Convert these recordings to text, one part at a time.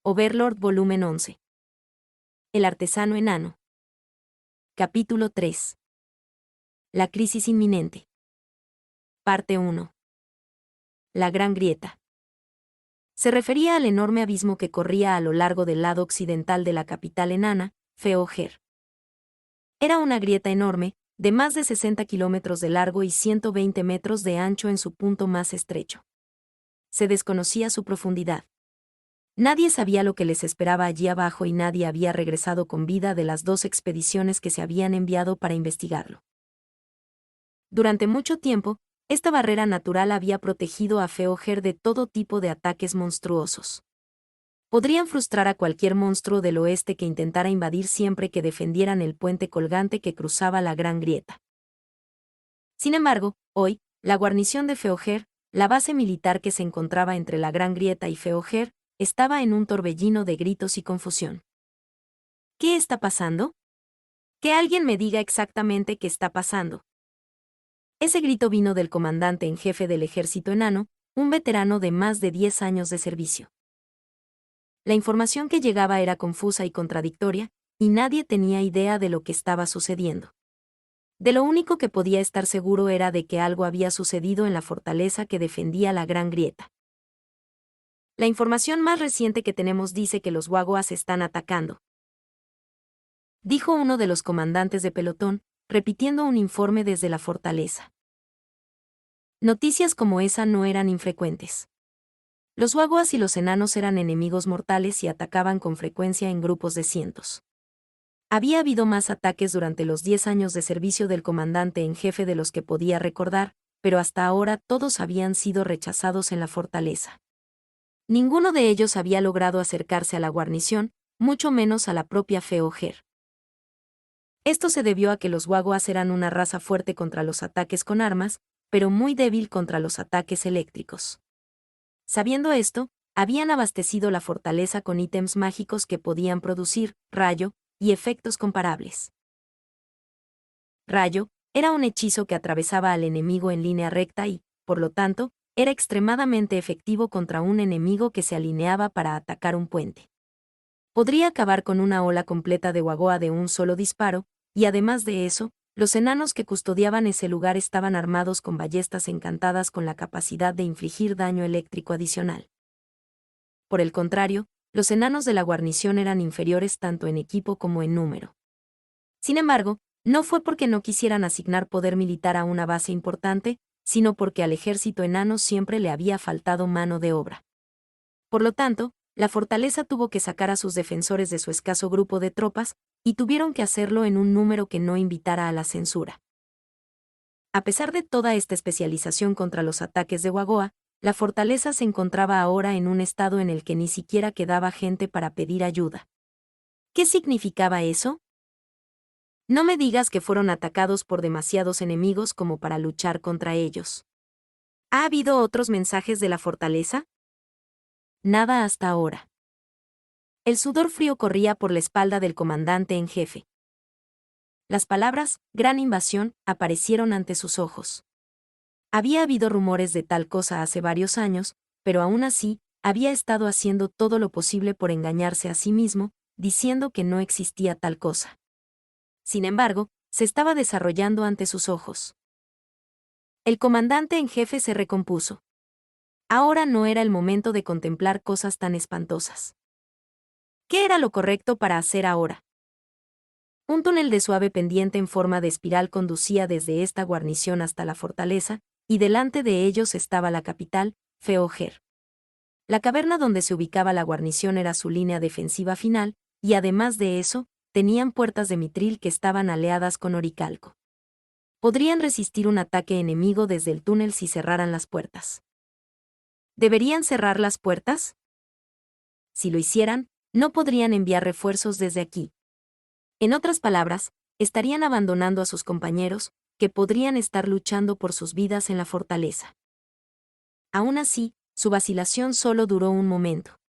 Overlord Volumen 11. El artesano enano. Capítulo 3. La crisis inminente. Parte 1. La gran grieta. Se refería al enorme abismo que corría a lo largo del lado occidental de la capital enana, Feojer. Era una grieta enorme, de más de 60 kilómetros de largo y 120 metros de ancho en su punto más estrecho. Se desconocía su profundidad. Nadie sabía lo que les esperaba allí abajo y nadie había regresado con vida de las 2 expediciones que se habían enviado para investigarlo. Durante mucho tiempo, esta barrera natural había protegido a Feojer de todo tipo de ataques monstruosos. Podrían frustrar a cualquier monstruo del oeste que intentara invadir siempre que defendieran el puente colgante que cruzaba la gran grieta. Sin embargo, hoy, la guarnición de Feojer, la base militar que se encontraba entre la gran grieta y Feojer, estaba en un torbellino de gritos y confusión. ¿Qué está pasando? Que alguien me diga exactamente qué está pasando. Ese grito vino del comandante en jefe del ejército enano, un veterano de más de 10 años de servicio. La información que llegaba era confusa y contradictoria, y nadie tenía idea de lo que estaba sucediendo. De lo único que podía estar seguro era de que algo había sucedido en la fortaleza que defendía la gran grieta. La información más reciente que tenemos dice que los Wagoas están atacando, dijo uno de los comandantes de pelotón, repitiendo un informe desde la fortaleza. Noticias como esa no eran infrecuentes. Los Wagoas y los enanos eran enemigos mortales y atacaban con frecuencia en grupos de cientos. Había habido más ataques durante los 10 años de servicio del comandante en jefe de los que podía recordar, pero hasta ahora todos habían sido rechazados en la fortaleza. Ninguno de ellos había logrado acercarse a la guarnición, mucho menos a la propia Feojer. Esto se debió a que los Wagoas eran una raza fuerte contra los ataques con armas, pero muy débil contra los ataques eléctricos. Sabiendo esto, habían abastecido la fortaleza con ítems mágicos que podían producir rayo y efectos comparables. Rayo era un hechizo que atravesaba al enemigo en línea recta y, por lo tanto, era extremadamente efectivo contra un enemigo que se alineaba para atacar un puente. Podría acabar con una ola completa de Wagoa de un solo disparo, y además de eso, los enanos que custodiaban ese lugar estaban armados con ballestas encantadas con la capacidad de infligir daño eléctrico adicional. Por el contrario, los enanos de la guarnición eran inferiores tanto en equipo como en número. Sin embargo, no fue porque no quisieran asignar poder militar a una base importante, sino porque al ejército enano siempre le había faltado mano de obra. Por lo tanto, la fortaleza tuvo que sacar a sus defensores de su escaso grupo de tropas, y tuvieron que hacerlo en un número que no invitara a la censura. A pesar de toda esta especialización contra los ataques de Wagoa, la fortaleza se encontraba ahora en un estado en el que ni siquiera quedaba gente para pedir ayuda. ¿Qué significaba eso? No me digas que fueron atacados por demasiados enemigos como para luchar contra ellos. ¿Ha habido otros mensajes de la fortaleza? Nada hasta ahora. El sudor frío corría por la espalda del comandante en jefe. Las palabras «gran invasión» aparecieron ante sus ojos. Había habido rumores de tal cosa hace varios años, pero aún así, había estado haciendo todo lo posible por engañarse a sí mismo, diciendo que no existía tal cosa. Sin embargo, se estaba desarrollando ante sus ojos. El comandante en jefe se recompuso. Ahora no era el momento de contemplar cosas tan espantosas. ¿Qué era lo correcto para hacer ahora? Un túnel de suave pendiente en forma de espiral conducía desde esta guarnición hasta la fortaleza, y delante de ellos estaba la capital, Feojer. La caverna donde se ubicaba la guarnición era su línea defensiva final, y además de eso, tenían puertas de mitril que estaban aleadas con oricalco. Podrían resistir un ataque enemigo desde el túnel si cerraran las puertas. ¿Deberían cerrar las puertas? Si lo hicieran, no podrían enviar refuerzos desde aquí. En otras palabras, estarían abandonando a sus compañeros, que podrían estar luchando por sus vidas en la fortaleza. Aún así, su vacilación solo duró un momento.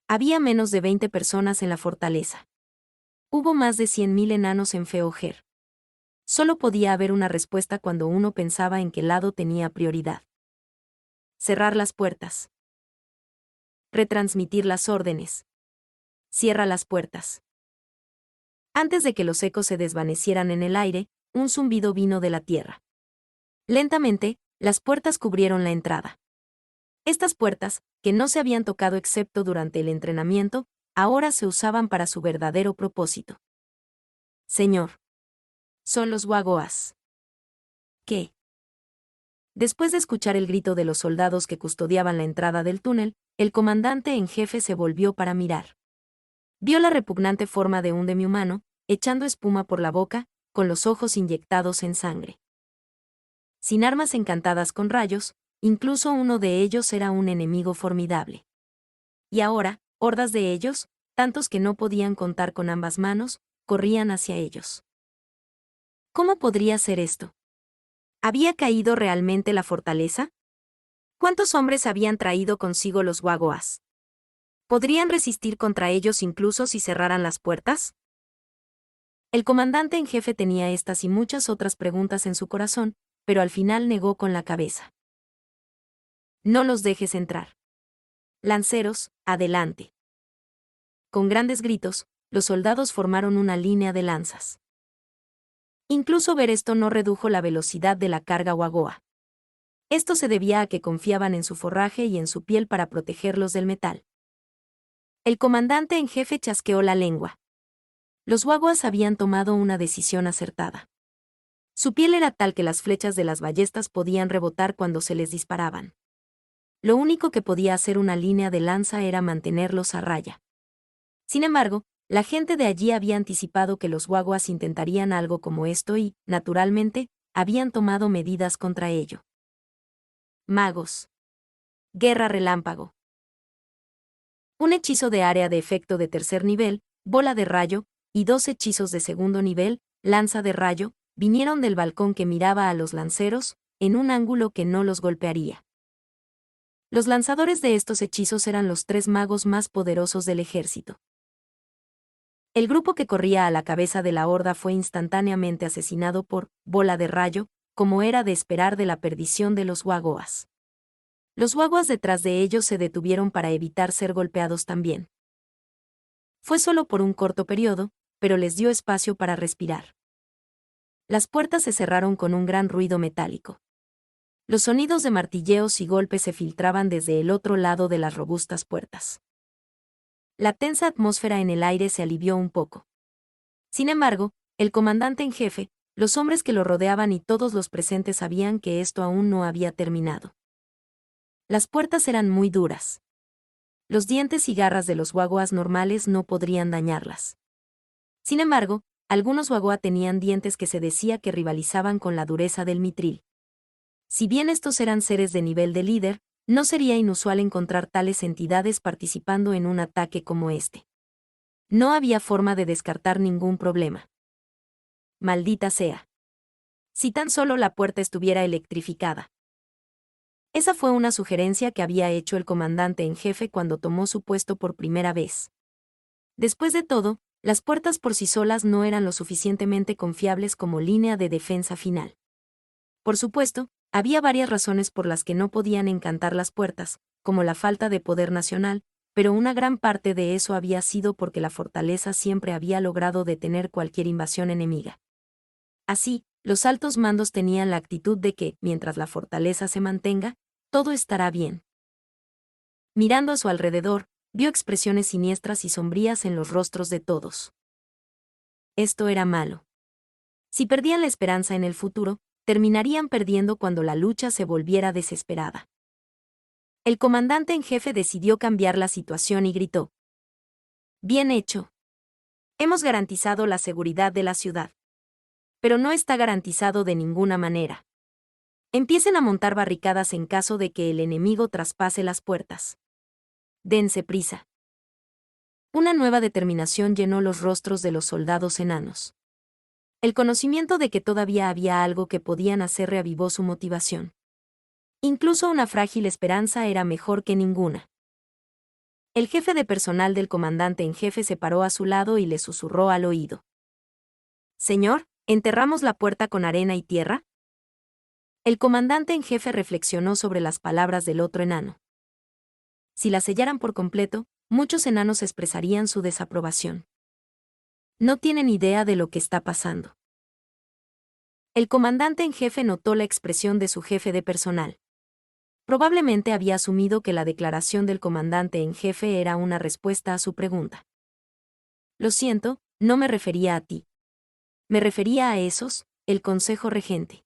Había menos de 20 personas en la fortaleza. Hubo más de 100.000 enanos en Feojer. Solo podía haber una respuesta cuando uno pensaba en qué lado tenía prioridad. Cerrar las puertas. retransmitir las órdenes. Cierra las puertas. Antes de que los ecos se desvanecieran en el aire, un zumbido vino de la tierra. Lentamente, las puertas cubrieron la entrada. Estas puertas, que no se habían tocado excepto durante el entrenamiento, ahora se usaban para su verdadero propósito. Señor. Son los Wagoas. ¿Qué? Después de escuchar el grito de los soldados que custodiaban la entrada del túnel, el comandante en jefe se volvió para mirar. Vio la repugnante forma de un demihumano, echando espuma por la boca, con los ojos inyectados en sangre. Sin armas encantadas con rayos, incluso uno de ellos era un enemigo formidable. Y ahora, hordas de ellos, tantos que no podían contar con ambas manos, corrían hacia ellos. ¿Cómo podría ser esto? ¿Había caído realmente la fortaleza? ¿Cuántos hombres habían traído consigo los Wagoas? ¿Podrían resistir contra ellos incluso si cerraran las puertas? El comandante en jefe tenía estas y muchas otras preguntas en su corazón, pero al final negó con la cabeza. No los dejes entrar. Lanceros, adelante. Con grandes gritos, los soldados formaron una línea de lanzas. Incluso ver esto no redujo la velocidad de la carga Wagoa. Esto se debía a que confiaban en su forraje y en su piel para protegerlos del metal. El comandante en jefe chasqueó la lengua. Los Wagoas habían tomado una decisión acertada. Su piel era tal que las flechas de las ballestas podían rebotar cuando se les disparaban. Lo único que podía hacer una línea de lanza era mantenerlos a raya. Sin embargo, la gente de allí había anticipado que los Wagoas intentarían algo como esto y, naturalmente, habían tomado medidas contra ello. Magos. Guerra relámpago. Un hechizo de área de efecto de tercer nivel, bola de rayo, y 2 hechizos de segundo nivel, lanza de rayo, vinieron del balcón que miraba a los lanceros, en un ángulo que no los golpearía. Los lanzadores de estos hechizos eran los 3 magos más poderosos del ejército. El grupo que corría a la cabeza de la horda fue instantáneamente asesinado por bola de rayo, como era de esperar de la perdición de los Wagoas. Los Wagoas detrás de ellos se detuvieron para evitar ser golpeados también. Fue solo por un corto periodo, pero les dio espacio para respirar. Las puertas se cerraron con un gran ruido metálico. Los sonidos de martilleos y golpes se filtraban desde el otro lado de las robustas puertas. La tensa atmósfera en el aire se alivió un poco. Sin embargo, el comandante en jefe, los hombres que lo rodeaban y todos los presentes sabían que esto aún no había terminado. Las puertas eran muy duras. Los dientes y garras de los Wagoas normales no podrían dañarlas. Sin embargo, algunos Wagoa tenían dientes que se decía que rivalizaban con la dureza del mitril. Si bien estos eran seres de nivel de líder, no sería inusual encontrar tales entidades participando en un ataque como este. No había forma de descartar ningún problema. Maldita sea. Si tan solo la puerta estuviera electrificada. Esa fue una sugerencia que había hecho el comandante en jefe cuando tomó su puesto por primera vez. Después de todo, las puertas por sí solas no eran lo suficientemente confiables como línea de defensa final. Por supuesto, había varias razones por las que no podían encantar las puertas, como la falta de poder nacional, pero una gran parte de eso había sido porque la fortaleza siempre había logrado detener cualquier invasión enemiga. Así, los altos mandos tenían la actitud de que, mientras la fortaleza se mantenga, todo estará bien. Mirando a su alrededor, vio expresiones siniestras y sombrías en los rostros de todos. Esto era malo. Si perdían la esperanza en el futuro, terminarían perdiendo cuando la lucha se volviera desesperada. El comandante en jefe decidió cambiar la situación y gritó: «Bien hecho. Hemos garantizado la seguridad de la ciudad. Pero no está garantizado de ninguna manera. Empiecen a montar barricadas en caso de que el enemigo traspase las puertas. Dense prisa». Una nueva determinación llenó los rostros de los soldados enanos. El conocimiento de que todavía había algo que podían hacer reavivó su motivación. Incluso una frágil esperanza era mejor que ninguna. El jefe de personal del comandante en jefe se paró a su lado y le susurró al oído: «Señor, ¿enterramos la puerta con arena y tierra?». El comandante en jefe reflexionó sobre las palabras del otro enano. Si la sellaran por completo, muchos enanos expresarían su desaprobación. No tienen idea de lo que está pasando. El comandante en jefe notó la expresión de su jefe de personal. Probablemente había asumido que la declaración del comandante en jefe era una respuesta a su pregunta. Lo siento, no me refería a ti. Me refería a esos, el consejo regente.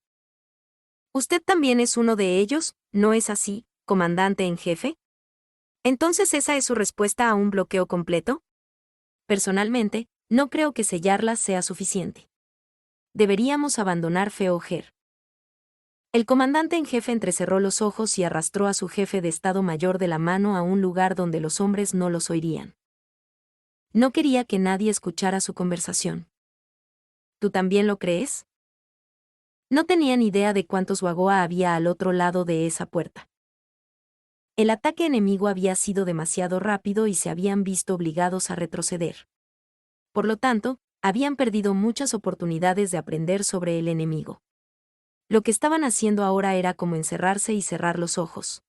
¿Usted también es uno de ellos, no es así, comandante en jefe? ¿Entonces esa es su respuesta a un bloqueo completo? Personalmente, no creo que sellarlas sea suficiente. Deberíamos abandonar Feojer. El comandante en jefe entrecerró los ojos y arrastró a su jefe de Estado Mayor de la mano a un lugar donde los hombres no los oirían. No quería que nadie escuchara su conversación. ¿Tú también lo crees? No tenían idea de cuántos Wagoa había al otro lado de esa puerta. El ataque enemigo había sido demasiado rápido y se habían visto obligados a retroceder. Por lo tanto, habían perdido muchas oportunidades de aprender sobre el enemigo. Lo que estaban haciendo ahora era como encerrarse y cerrar los ojos.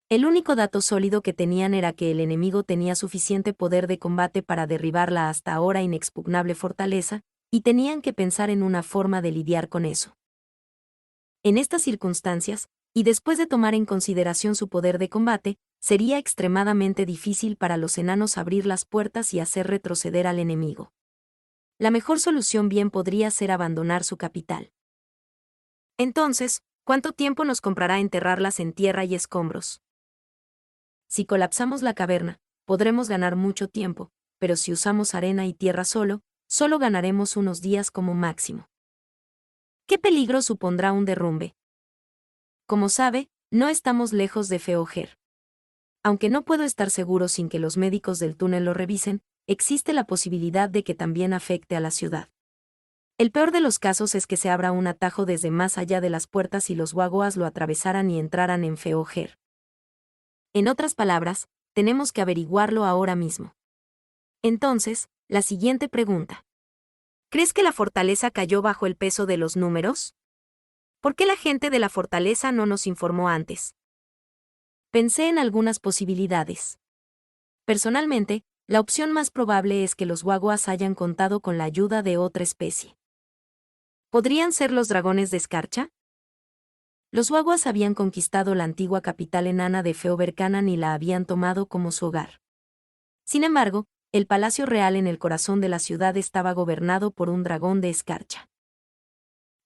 El único dato sólido que tenían era que el enemigo tenía suficiente poder de combate para derribar la hasta ahora inexpugnable fortaleza, y tenían que pensar en una forma de lidiar con eso. En estas circunstancias, y después de tomar en consideración su poder de combate, sería extremadamente difícil para los enanos abrir las puertas y hacer retroceder al enemigo. La mejor solución bien podría ser abandonar su capital. Entonces, ¿cuánto tiempo nos comprará enterrarlas en tierra y escombros? Si colapsamos la caverna, podremos ganar mucho tiempo, pero si usamos arena y tierra solo ganaremos unos días como máximo. ¿Qué peligro supondrá un derrumbe? Como sabe, no estamos lejos de Feojer. Aunque no puedo estar seguro sin que los médicos del túnel lo revisen, existe la posibilidad de que también afecte a la ciudad. El peor de los casos es que se abra un atajo desde más allá de las puertas y los Wagoas lo atravesaran y entraran en Feojer. En otras palabras, tenemos que averiguarlo ahora mismo. Entonces, la siguiente pregunta. ¿Crees que la fortaleza cayó bajo el peso de los números? ¿Por qué la gente de la fortaleza no nos informó antes? Pensé en algunas posibilidades. Personalmente, la opción más probable es que los Wagoas hayan contado con la ayuda de otra especie. ¿Podrían ser los dragones de escarcha? Los Wagoas habían conquistado la antigua capital enana de Feobercanan y la habían tomado como su hogar. Sin embargo, el palacio real en el corazón de la ciudad estaba gobernado por un dragón de escarcha.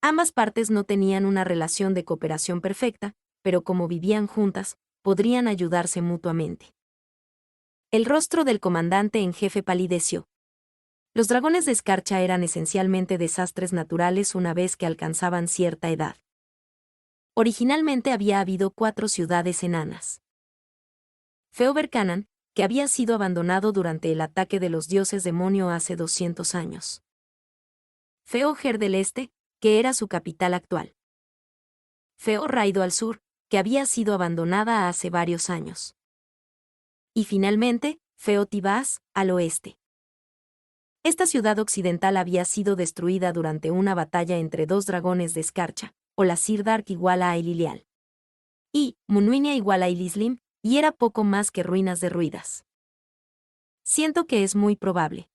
Ambas partes no tenían una relación de cooperación perfecta, pero como vivían juntas, podrían ayudarse mutuamente. El rostro del comandante en jefe palideció. Los dragones de escarcha eran esencialmente desastres naturales una vez que alcanzaban cierta edad. Originalmente había habido 4 ciudades enanas. Feobercanan, que había sido abandonado durante el ataque de los dioses demonio hace 200 años. Feojer del Este, que era su capital actual. Feorraido al sur, que había sido abandonada hace varios años. Y finalmente, Feotibás, al oeste. Esta ciudad occidental había sido destruida durante una batalla entre 2 dragones de escarcha, Olasir-Dark igual a Aililial. Y Munuinia igual a Ilislim, y era poco más que ruinas derruidas. Siento que es muy probable.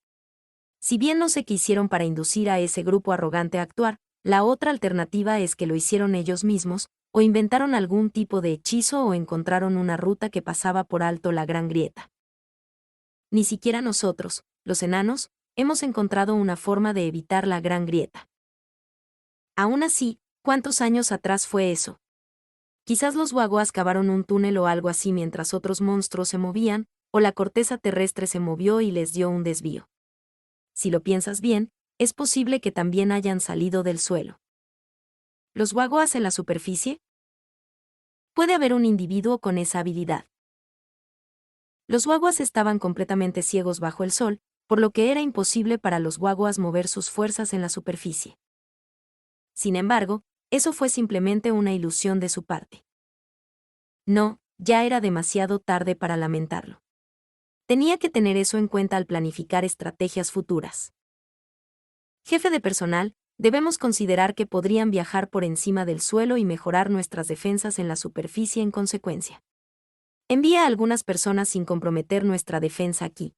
Si bien no sé qué hicieron para inducir a ese grupo arrogante a actuar, la otra alternativa es que lo hicieron ellos mismos, o inventaron algún tipo de hechizo o encontraron una ruta que pasaba por alto la Gran Grieta. Ni siquiera nosotros, los enanos, hemos encontrado una forma de evitar la Gran Grieta. Aún así, ¿cuántos años atrás fue eso? Quizás los Wagoas cavaron un túnel o algo así mientras otros monstruos se movían, o la corteza terrestre se movió y les dio un desvío. Si lo piensas bien, es posible que también hayan salido del suelo. ¿Los Wagoas en la superficie? Puede haber un individuo con esa habilidad. Los Wagoas estaban completamente ciegos bajo el sol, por lo que era imposible para los Wagoas mover sus fuerzas en la superficie. Sin embargo, eso fue simplemente una ilusión de su parte. No, ya era demasiado tarde para lamentarlo. Tenía que tener eso en cuenta al planificar estrategias futuras. Jefe de personal, debemos considerar que podrían viajar por encima del suelo y mejorar nuestras defensas en la superficie en consecuencia. Envía a algunas personas sin comprometer nuestra defensa aquí.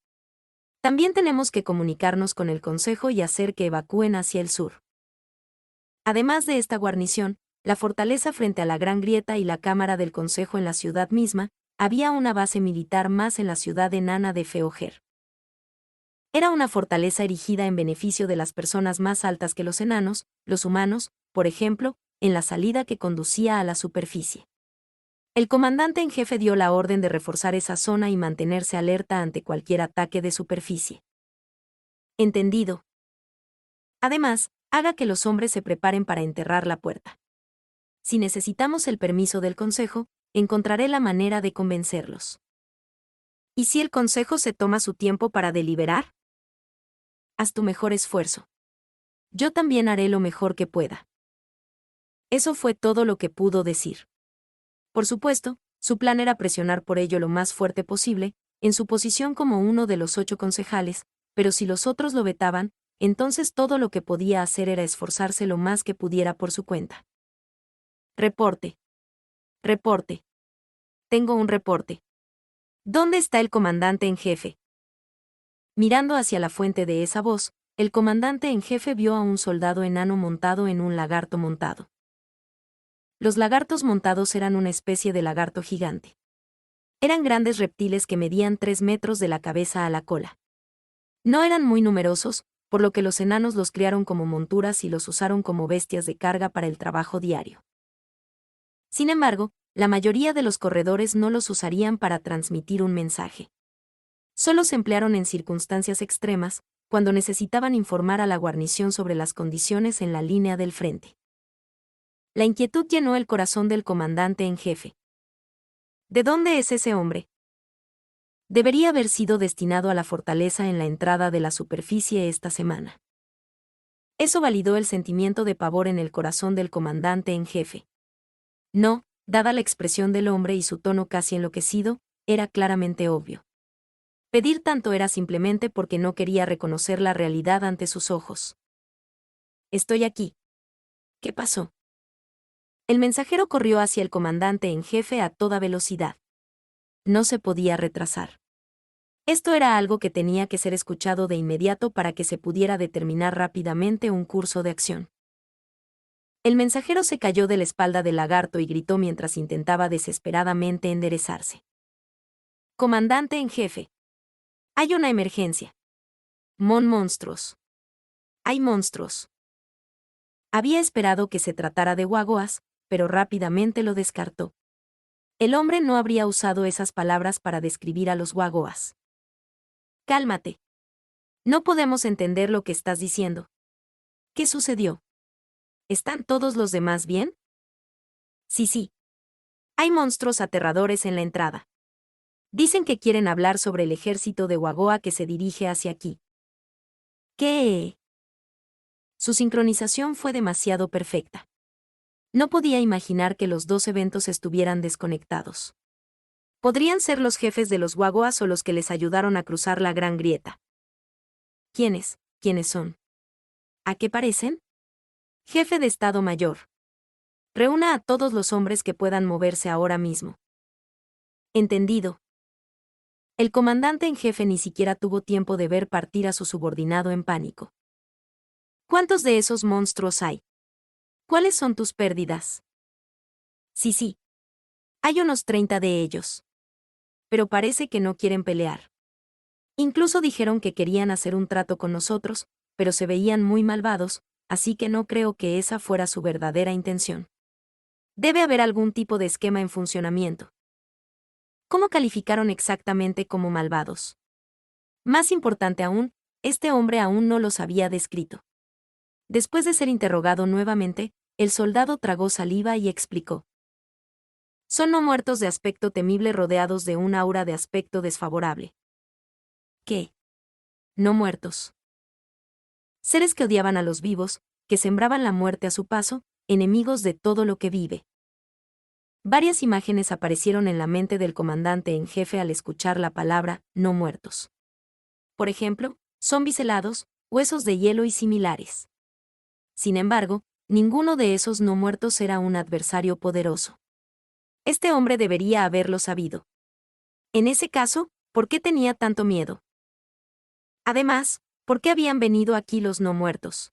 También tenemos que comunicarnos con el Consejo y hacer que evacúen hacia el sur. Además de esta guarnición, la fortaleza frente a la Gran Grieta y la Cámara del Consejo en la ciudad misma, había una base militar más en la ciudad enana de Feoger. Era una fortaleza erigida en beneficio de las personas más altas que los enanos, los humanos, por ejemplo, en la salida que conducía a la superficie. El comandante en jefe dio la orden de reforzar esa zona y mantenerse alerta ante cualquier ataque de superficie. Entendido. Además, haga que los hombres se preparen para enterrar la puerta. Si necesitamos el permiso del Consejo, encontraré la manera de convencerlos. ¿Y si el Consejo se toma su tiempo para deliberar? Haz tu mejor esfuerzo. Yo también haré lo mejor que pueda. Eso fue todo lo que pudo decir. Por supuesto, su plan era presionar por ello lo más fuerte posible, en su posición como uno de los 8 concejales, pero si los otros lo vetaban, entonces todo lo que podía hacer era esforzarse lo más que pudiera por su cuenta. Reporte. Reporte. Tengo un reporte. ¿Dónde está el comandante en jefe? Mirando hacia la fuente de esa voz, el comandante en jefe vio a un soldado enano montado en un lagarto montado. Los lagartos montados eran una especie de lagarto gigante. Eran grandes reptiles que medían 3 metros de la cabeza a la cola. No eran muy numerosos, por lo que los enanos los criaron como monturas y los usaron como bestias de carga para el trabajo diario. Sin embargo, la mayoría de los corredores no los usarían para transmitir un mensaje. Solo se emplearon en circunstancias extremas, cuando necesitaban informar a la guarnición sobre las condiciones en la línea del frente. La inquietud llenó el corazón del comandante en jefe. ¿De dónde es ese hombre? Debería haber sido destinado a la fortaleza en la entrada de la superficie esta semana. Eso validó el sentimiento de pavor en el corazón del comandante en jefe. No, dada la expresión del hombre y su tono casi enloquecido, era claramente obvio. Pedir tanto era simplemente porque no quería reconocer la realidad ante sus ojos. Estoy aquí. ¿Qué pasó? El mensajero corrió hacia el comandante en jefe a toda velocidad. No se podía retrasar. Esto era algo que tenía que ser escuchado de inmediato para que se pudiera determinar rápidamente un curso de acción. El mensajero se cayó de la espalda del lagarto y gritó mientras intentaba desesperadamente enderezarse. Comandante en jefe. Hay una emergencia. Monstruos. Hay monstruos. Había esperado que se tratara de guagoas, pero rápidamente lo descartó. El hombre no habría usado esas palabras para describir a los guagoas. Cálmate. No podemos entender lo que estás diciendo. ¿Qué sucedió? ¿Están todos los demás bien? Sí. Hay monstruos aterradores en la entrada. Dicen que quieren hablar sobre el ejército de Wagoa que se dirige hacia aquí. ¿Qué? Su sincronización fue demasiado perfecta. No podía imaginar que los 2 eventos estuvieran desconectados. Podrían ser los jefes de los Wagoas o los que les ayudaron a cruzar la Gran Grieta. ¿Quiénes? ¿Quiénes son? ¿A qué parecen? Jefe de Estado Mayor. Reúna a todos los hombres que puedan moverse ahora mismo. Entendido. El comandante en jefe ni siquiera tuvo tiempo de ver partir a su subordinado en pánico. ¿Cuántos de esos monstruos hay? ¿Cuáles son tus pérdidas? Sí. Hay unos 30 de ellos. Pero parece que no quieren pelear. Incluso dijeron que querían hacer un trato con nosotros, pero se veían muy malvados, así que no creo que esa fuera su verdadera intención. Debe haber algún tipo de esquema en funcionamiento. ¿Cómo calificaron exactamente como malvados? Más importante aún, este hombre aún no los había descrito. Después de ser interrogado nuevamente, el soldado tragó saliva y explicó. Son no muertos de aspecto temible rodeados de un aura de aspecto desfavorable. ¿Qué? No muertos. Seres que odiaban a los vivos, que sembraban la muerte a su paso, enemigos de todo lo que vive. Varias imágenes aparecieron en la mente del comandante en jefe al escuchar la palabra no muertos. Por ejemplo, zombis helados, huesos de hielo y similares. Sin embargo, ninguno de esos no muertos era un adversario poderoso. Este hombre debería haberlo sabido. En ese caso, ¿por qué tenía tanto miedo? Además, ¿por qué habían venido aquí los no muertos?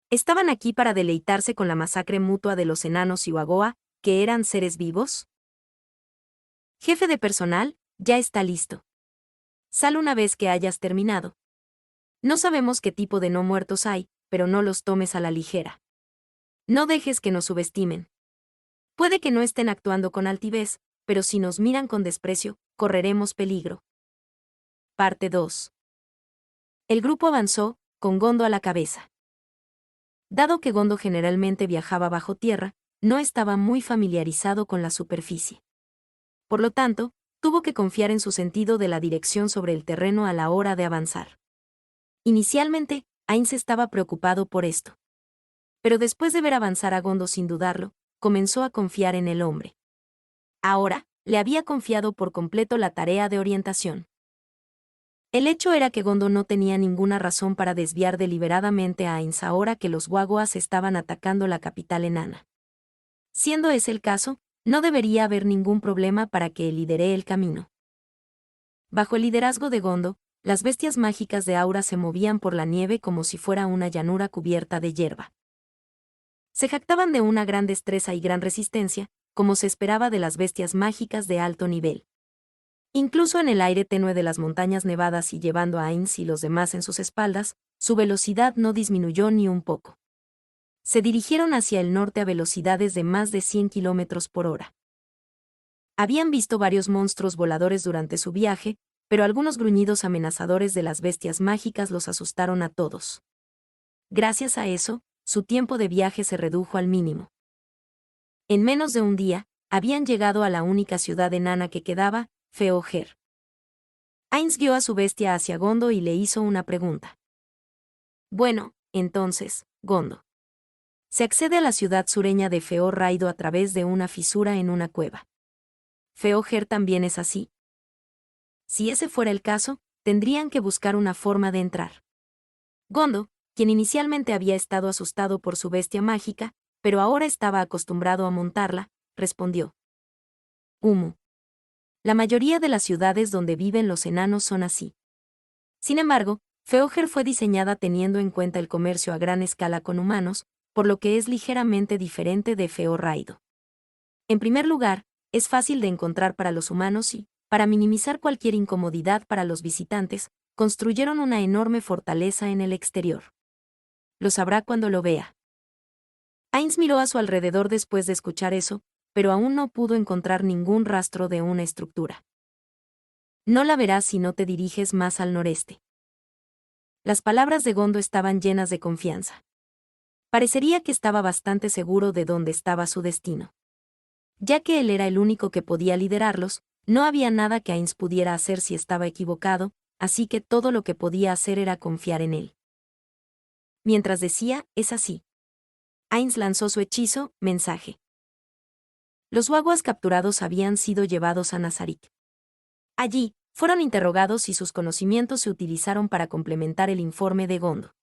¿Estaban aquí para deleitarse con la masacre mutua de los enanos y Wagoa, que eran seres vivos? Jefe de personal, ya está listo. Sal una vez que hayas terminado. No sabemos qué tipo de no muertos hay, pero no los tomes a la ligera. No dejes que nos subestimen. Puede que no estén actuando con altivez, pero si nos miran con desprecio, correremos peligro. Parte 2. El grupo avanzó, con Gondo a la cabeza. Dado que Gondo generalmente viajaba bajo tierra, no estaba muy familiarizado con la superficie. Por lo tanto, tuvo que confiar en su sentido de la dirección sobre el terreno a la hora de avanzar. Inicialmente, Ainz estaba preocupado por esto. Pero después de ver avanzar a Gondo sin dudarlo, comenzó a confiar en el hombre. Ahora, le había confiado por completo la tarea de orientación. El hecho era que Gondo no tenía ninguna razón para desviar deliberadamente a Ainz ahora que los Wagoas estaban atacando la capital enana. Siendo ese el caso, no debería haber ningún problema para que él lidere el camino. Bajo el liderazgo de Gondo, las bestias mágicas de Aura se movían por la nieve como si fuera una llanura cubierta de hierba. Se jactaban de una gran destreza y gran resistencia, como se esperaba de las bestias mágicas de alto nivel. Incluso en el aire tenue de las montañas nevadas y llevando a Ainz y los demás en sus espaldas, su velocidad no disminuyó ni un poco. Se dirigieron hacia el norte a velocidades de más de 100 kilómetros por hora. Habían visto varios monstruos voladores durante su viaje, pero algunos gruñidos amenazadores de las bestias mágicas los asustaron a todos. Gracias a eso, su tiempo de viaje se redujo al mínimo. En menos de un día, habían llegado a la única ciudad enana que quedaba, Feojer. Ainz guió a su bestia hacia Gondo y le hizo una pregunta. Bueno, entonces, Gondo. Se accede a la ciudad sureña de Feorraido a través de una fisura en una cueva. ¿Feojer también es así? Si ese fuera el caso, tendrían que buscar una forma de entrar. Gondo, quien inicialmente había estado asustado por su bestia mágica, pero ahora estaba acostumbrado a montarla, respondió. Humo. La mayoría de las ciudades donde viven los enanos son así. Sin embargo, Feojer fue diseñada teniendo en cuenta el comercio a gran escala con humanos, por lo que es ligeramente diferente de Feorraido. En primer lugar, es fácil de encontrar para los humanos y, para minimizar cualquier incomodidad para los visitantes, construyeron una enorme fortaleza en el exterior. Lo sabrá cuando lo vea. Ainz miró a su alrededor después de escuchar eso, pero aún no pudo encontrar ningún rastro de una estructura. No la verás si no te diriges más al noreste. Las palabras de Gondo estaban llenas de confianza. Parecería que estaba bastante seguro de dónde estaba su destino. Ya que él era el único que podía liderarlos, no había nada que Ainz pudiera hacer si estaba equivocado, así que todo lo que podía hacer era confiar en él. Mientras decía, es así. Ainz lanzó su hechizo, mensaje. Los Wagoas capturados habían sido llevados a Nazarik. Allí, fueron interrogados y sus conocimientos se utilizaron para complementar el informe de Gondo.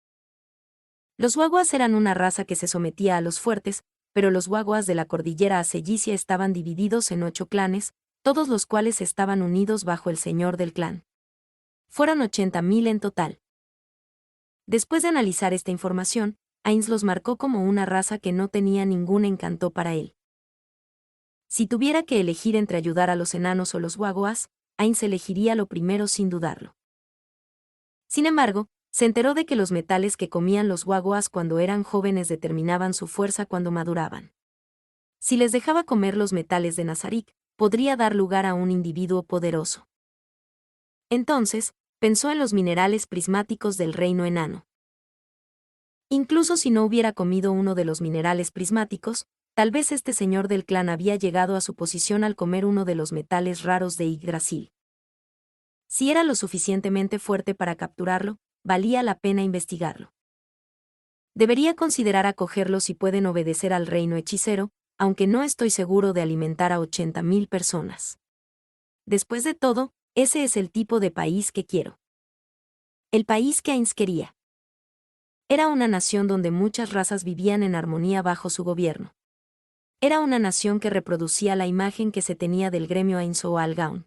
Los Wagoas eran una raza que se sometía a los fuertes, pero los Wagoas de la cordillera Acellicia estaban divididos en 8 clanes, todos los cuales estaban unidos bajo el señor del clan. Fueron 80.000 en total. Después de analizar esta información, Ainz los marcó como una raza que no tenía ningún encanto para él. Si tuviera que elegir entre ayudar a los enanos o los Wagoas, Ainz elegiría lo primero sin dudarlo. Sin embargo, se enteró de que los metales que comían los Wagoas cuando eran jóvenes determinaban su fuerza cuando maduraban. Si les dejaba comer los metales de Nazarik, podría dar lugar a un individuo poderoso. Entonces, pensó en los minerales prismáticos del reino enano. Incluso si no hubiera comido uno de los minerales prismáticos, tal vez este señor del clan había llegado a su posición al comer uno de los metales raros de Yggdrasil. Si era lo suficientemente fuerte para capturarlo, valía la pena investigarlo. Debería considerar acogerlo si pueden obedecer al reino hechicero, aunque no estoy seguro de alimentar a 80.000 personas. Después de todo, ese es el tipo de país que quiero. El país que Ainz quería. Era una nación donde muchas razas vivían en armonía bajo su gobierno. Era una nación que reproducía la imagen que se tenía del gremio Ainz o Algaun.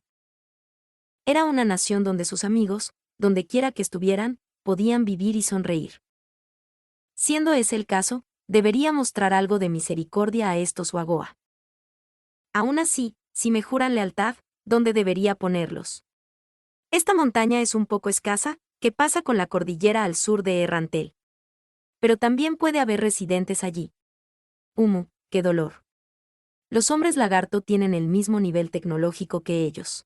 Era una nación donde sus amigos, donde quiera que estuvieran, podían vivir y sonreír. Siendo ese el caso, debería mostrar algo de misericordia a estos Wagoa. Aún así, si me juran lealtad, ¿dónde debería ponerlos? Esta montaña es un poco escasa, que pasa con la cordillera al sur de Errantel. Pero también puede haber residentes allí. Qué dolor. Los hombres lagarto tienen el mismo nivel tecnológico que ellos.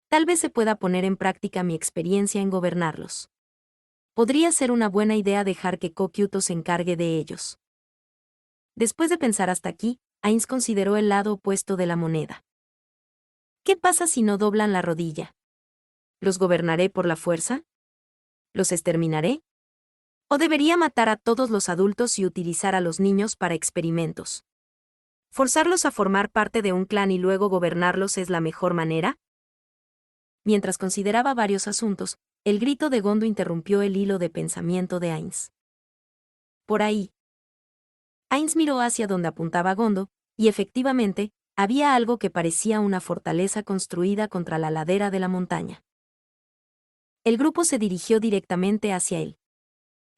Tal vez se pueda poner en práctica mi experiencia en gobernarlos. Podría ser una buena idea dejar que Kokyuto se encargue de ellos. Después de pensar hasta aquí, Ainz consideró el lado opuesto de la moneda. ¿Qué pasa si no doblan la rodilla? ¿Los gobernaré por la fuerza? ¿Los exterminaré? ¿O debería matar a todos los adultos y utilizar a los niños para experimentos? ¿Forzarlos a formar parte de un clan y luego gobernarlos es la mejor manera? Mientras consideraba varios asuntos, el grito de Gondo interrumpió el hilo de pensamiento de Ainz. Por ahí. Ainz miró hacia donde apuntaba Gondo, y efectivamente, había algo que parecía una fortaleza construida contra la ladera de la montaña. El grupo se dirigió directamente hacia él.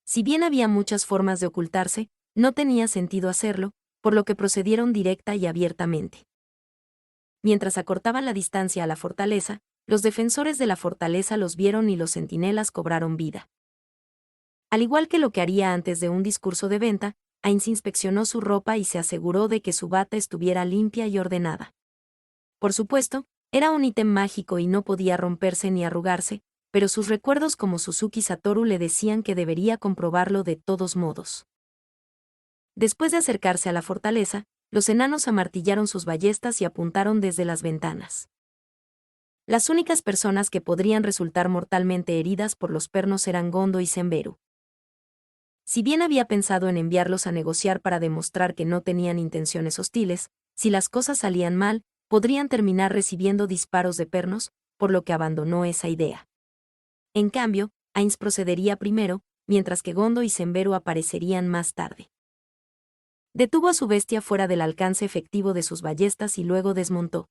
Si bien había muchas formas de ocultarse, no tenía sentido hacerlo, por lo que procedieron directa y abiertamente. Mientras acortaban la distancia a la fortaleza, los defensores de la fortaleza los vieron y los centinelas cobraron vida. Al igual que lo que haría antes de un discurso de venta, Ainz inspeccionó su ropa y se aseguró de que su bata estuviera limpia y ordenada. Por supuesto, era un ítem mágico y no podía romperse ni arrugarse, pero sus recuerdos como Suzuki Satoru le decían que debería comprobarlo de todos modos. Después de acercarse a la fortaleza, los enanos amartillaron sus ballestas y apuntaron desde las ventanas. Las únicas personas que podrían resultar mortalmente heridas por los pernos eran Gondo y Senberu. Si bien había pensado en enviarlos a negociar para demostrar que no tenían intenciones hostiles, si las cosas salían mal, podrían terminar recibiendo disparos de pernos, por lo que abandonó esa idea. En cambio, Ainz procedería primero, mientras que Gondo y Senberu aparecerían más tarde. Detuvo a su bestia fuera del alcance efectivo de sus ballestas y luego desmontó.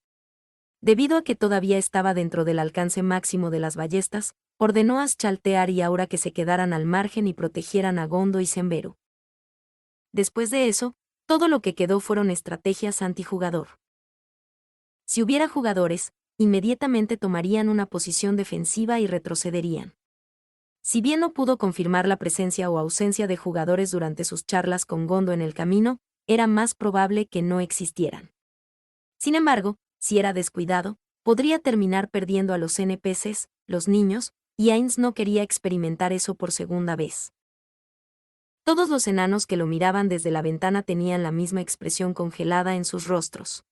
Debido a que todavía estaba dentro del alcance máximo de las ballestas, ordenó a Schaltear y Aura que se quedaran al margen y protegieran a Gondo y Senberu. Después de eso, todo lo que quedó fueron estrategias antijugador. Si hubiera jugadores, inmediatamente tomarían una posición defensiva y retrocederían. Si bien no pudo confirmar la presencia o ausencia de jugadores durante sus charlas con Gondo en el camino, era más probable que no existieran. Sin embargo, si era descuidado, podría terminar perdiendo a los NPCs, los niños, y Ainz no quería experimentar eso por segunda vez. Todos los enanos que lo miraban desde la ventana tenían la misma expresión congelada en sus rostros.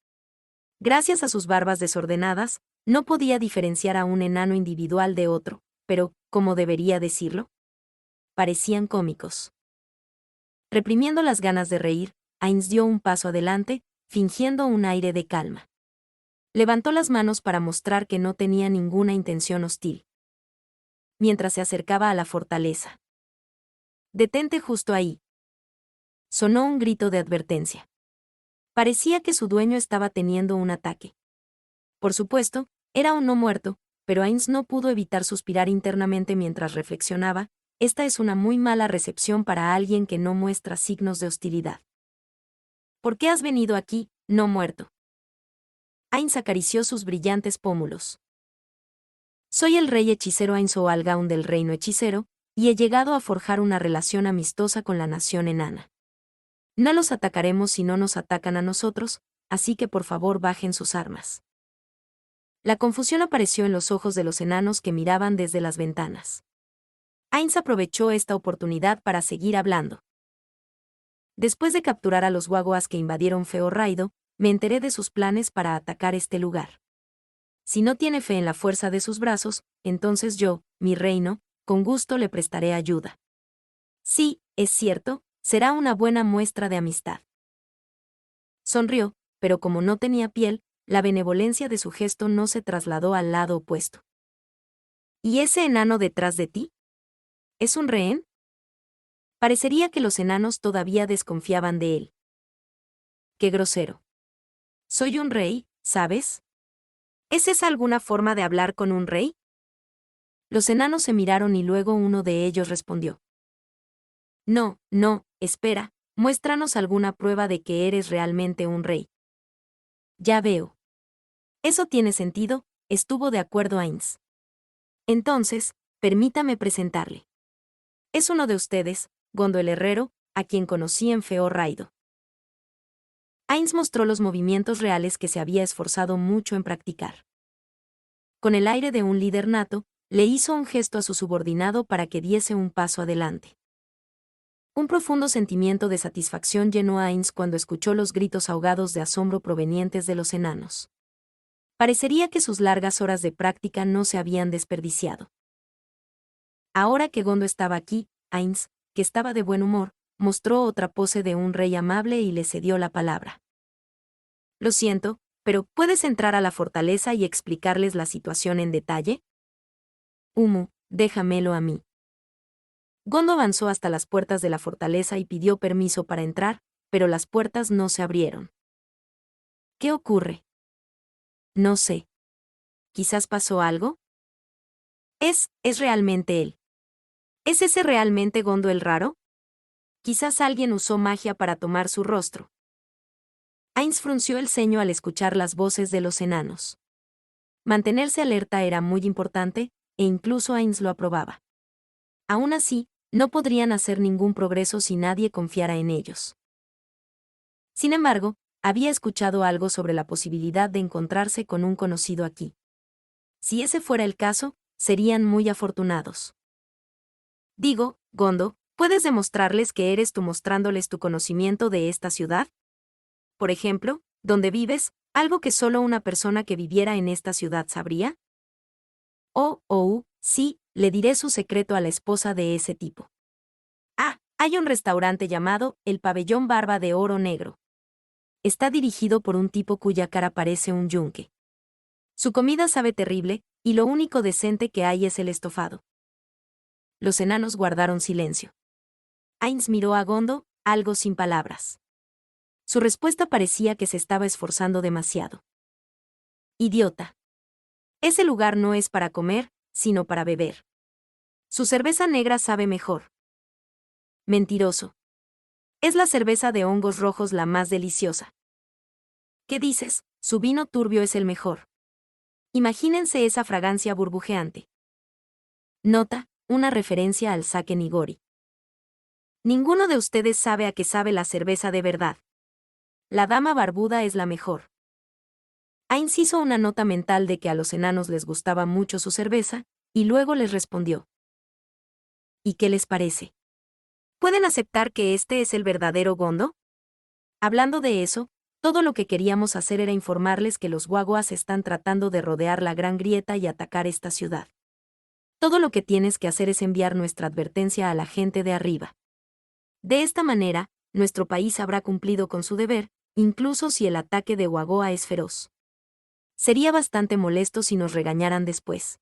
Gracias a sus barbas desordenadas, no podía diferenciar a un enano individual de otro, pero, ¿cómo debería decirlo? Parecían cómicos. Reprimiendo las ganas de reír, Ainz dio un paso adelante, fingiendo un aire de calma. Levantó las manos para mostrar que no tenía ninguna intención hostil. Mientras se acercaba a la fortaleza. «Detente justo ahí». Sonó un grito de advertencia. Parecía que su dueño estaba teniendo un ataque. Por supuesto, era un no muerto, pero Ainz no pudo evitar suspirar internamente mientras reflexionaba: esta es una muy mala recepción para alguien que no muestra signos de hostilidad. ¿Por qué has venido aquí, no muerto? Ainz acarició sus brillantes pómulos. Soy el rey hechicero Ainz Oalgaun del reino hechicero, y he llegado a forjar una relación amistosa con la nación enana. No los atacaremos si no nos atacan a nosotros, así que por favor bajen sus armas. La confusión apareció en los ojos de los enanos que miraban desde las ventanas. Ainz aprovechó esta oportunidad para seguir hablando. Después de capturar a los Wagoas que invadieron Feorraido, me enteré de sus planes para atacar este lugar. Si no tiene fe en la fuerza de sus brazos, entonces yo, mi reino, con gusto le prestaré ayuda. Sí, es cierto, será una buena muestra de amistad. Sonrió, pero como no tenía piel, la benevolencia de su gesto no se trasladó al lado opuesto. ¿Y ese enano detrás de ti? ¿Es un rehén? Parecería que los enanos todavía desconfiaban de él. Qué grosero. Soy un rey, ¿sabes? ¿Es esa alguna forma de hablar con un rey? Los enanos se miraron y luego uno de ellos respondió. No, no, espera, muéstranos alguna prueba de que eres realmente un rey. Ya veo. Eso tiene sentido, estuvo de acuerdo Ainz. Entonces, permítame presentarle. Es uno de ustedes, Gondo el herrero, a quien conocí en Feo Raido. Ainz mostró los movimientos reales que se había esforzado mucho en practicar. Con el aire de un líder nato, le hizo un gesto a su subordinado para que diese un paso adelante. Un profundo sentimiento de satisfacción llenó a Ainz cuando escuchó los gritos ahogados de asombro provenientes de los enanos. Parecería que sus largas horas de práctica no se habían desperdiciado. Ahora que Gondo estaba aquí, Ainz, que estaba de buen humor, mostró otra pose de un rey amable y le cedió la palabra. Lo siento, pero ¿puedes entrar a la fortaleza y explicarles la situación en detalle? Déjamelo a mí. Gondo avanzó hasta las puertas de la fortaleza y pidió permiso para entrar, pero las puertas no se abrieron. ¿Qué ocurre? No sé. ¿Quizás pasó algo? Es realmente él. ¿Es ese realmente Gondo el raro? Quizás alguien usó magia para tomar su rostro. Ainz frunció el ceño al escuchar las voces de los enanos. Mantenerse alerta era muy importante, e incluso Ainz lo aprobaba. Aún así, no podrían hacer ningún progreso si nadie confiara en ellos. Sin embargo, había escuchado algo sobre la posibilidad de encontrarse con un conocido aquí. Si ese fuera el caso, serían muy afortunados. Digo, Gondo, ¿puedes demostrarles que eres tú mostrándoles tu conocimiento de esta ciudad? Por ejemplo, ¿dónde vives? ¿Algo que solo una persona que viviera en esta ciudad sabría? Sí, le diré su secreto a la esposa de ese tipo. Hay un restaurante llamado El Pabellón Barba de Oro Negro. Está dirigido por un tipo cuya cara parece un yunque. Su comida sabe terrible, y lo único decente que hay es el estofado. Los enanos guardaron silencio. Ainz miró a Gondo, algo sin palabras. Su respuesta parecía que se estaba esforzando demasiado. Idiota. Ese lugar no es para comer, sino para beber. Su cerveza negra sabe mejor. Mentiroso. Es la cerveza de hongos rojos la más deliciosa. ¿Qué dices? Su vino turbio es el mejor. Imagínense esa fragancia burbujeante. Nota, una referencia al sake nigori. Ninguno de ustedes sabe a qué sabe la cerveza de verdad. La dama barbuda es la mejor. Ainz hizo una nota mental de que a los enanos les gustaba mucho su cerveza, y luego les respondió. ¿Y qué les parece? ¿Pueden aceptar que este es el verdadero Gondo? Hablando de eso, todo lo que queríamos hacer era informarles que los guaguas están tratando de rodear la Gran Grieta y atacar esta ciudad. Todo lo que tienes que hacer es enviar nuestra advertencia a la gente de arriba. De esta manera, nuestro país habrá cumplido con su deber, incluso si el ataque de Wagoa es feroz. Sería bastante molesto si nos regañaran después.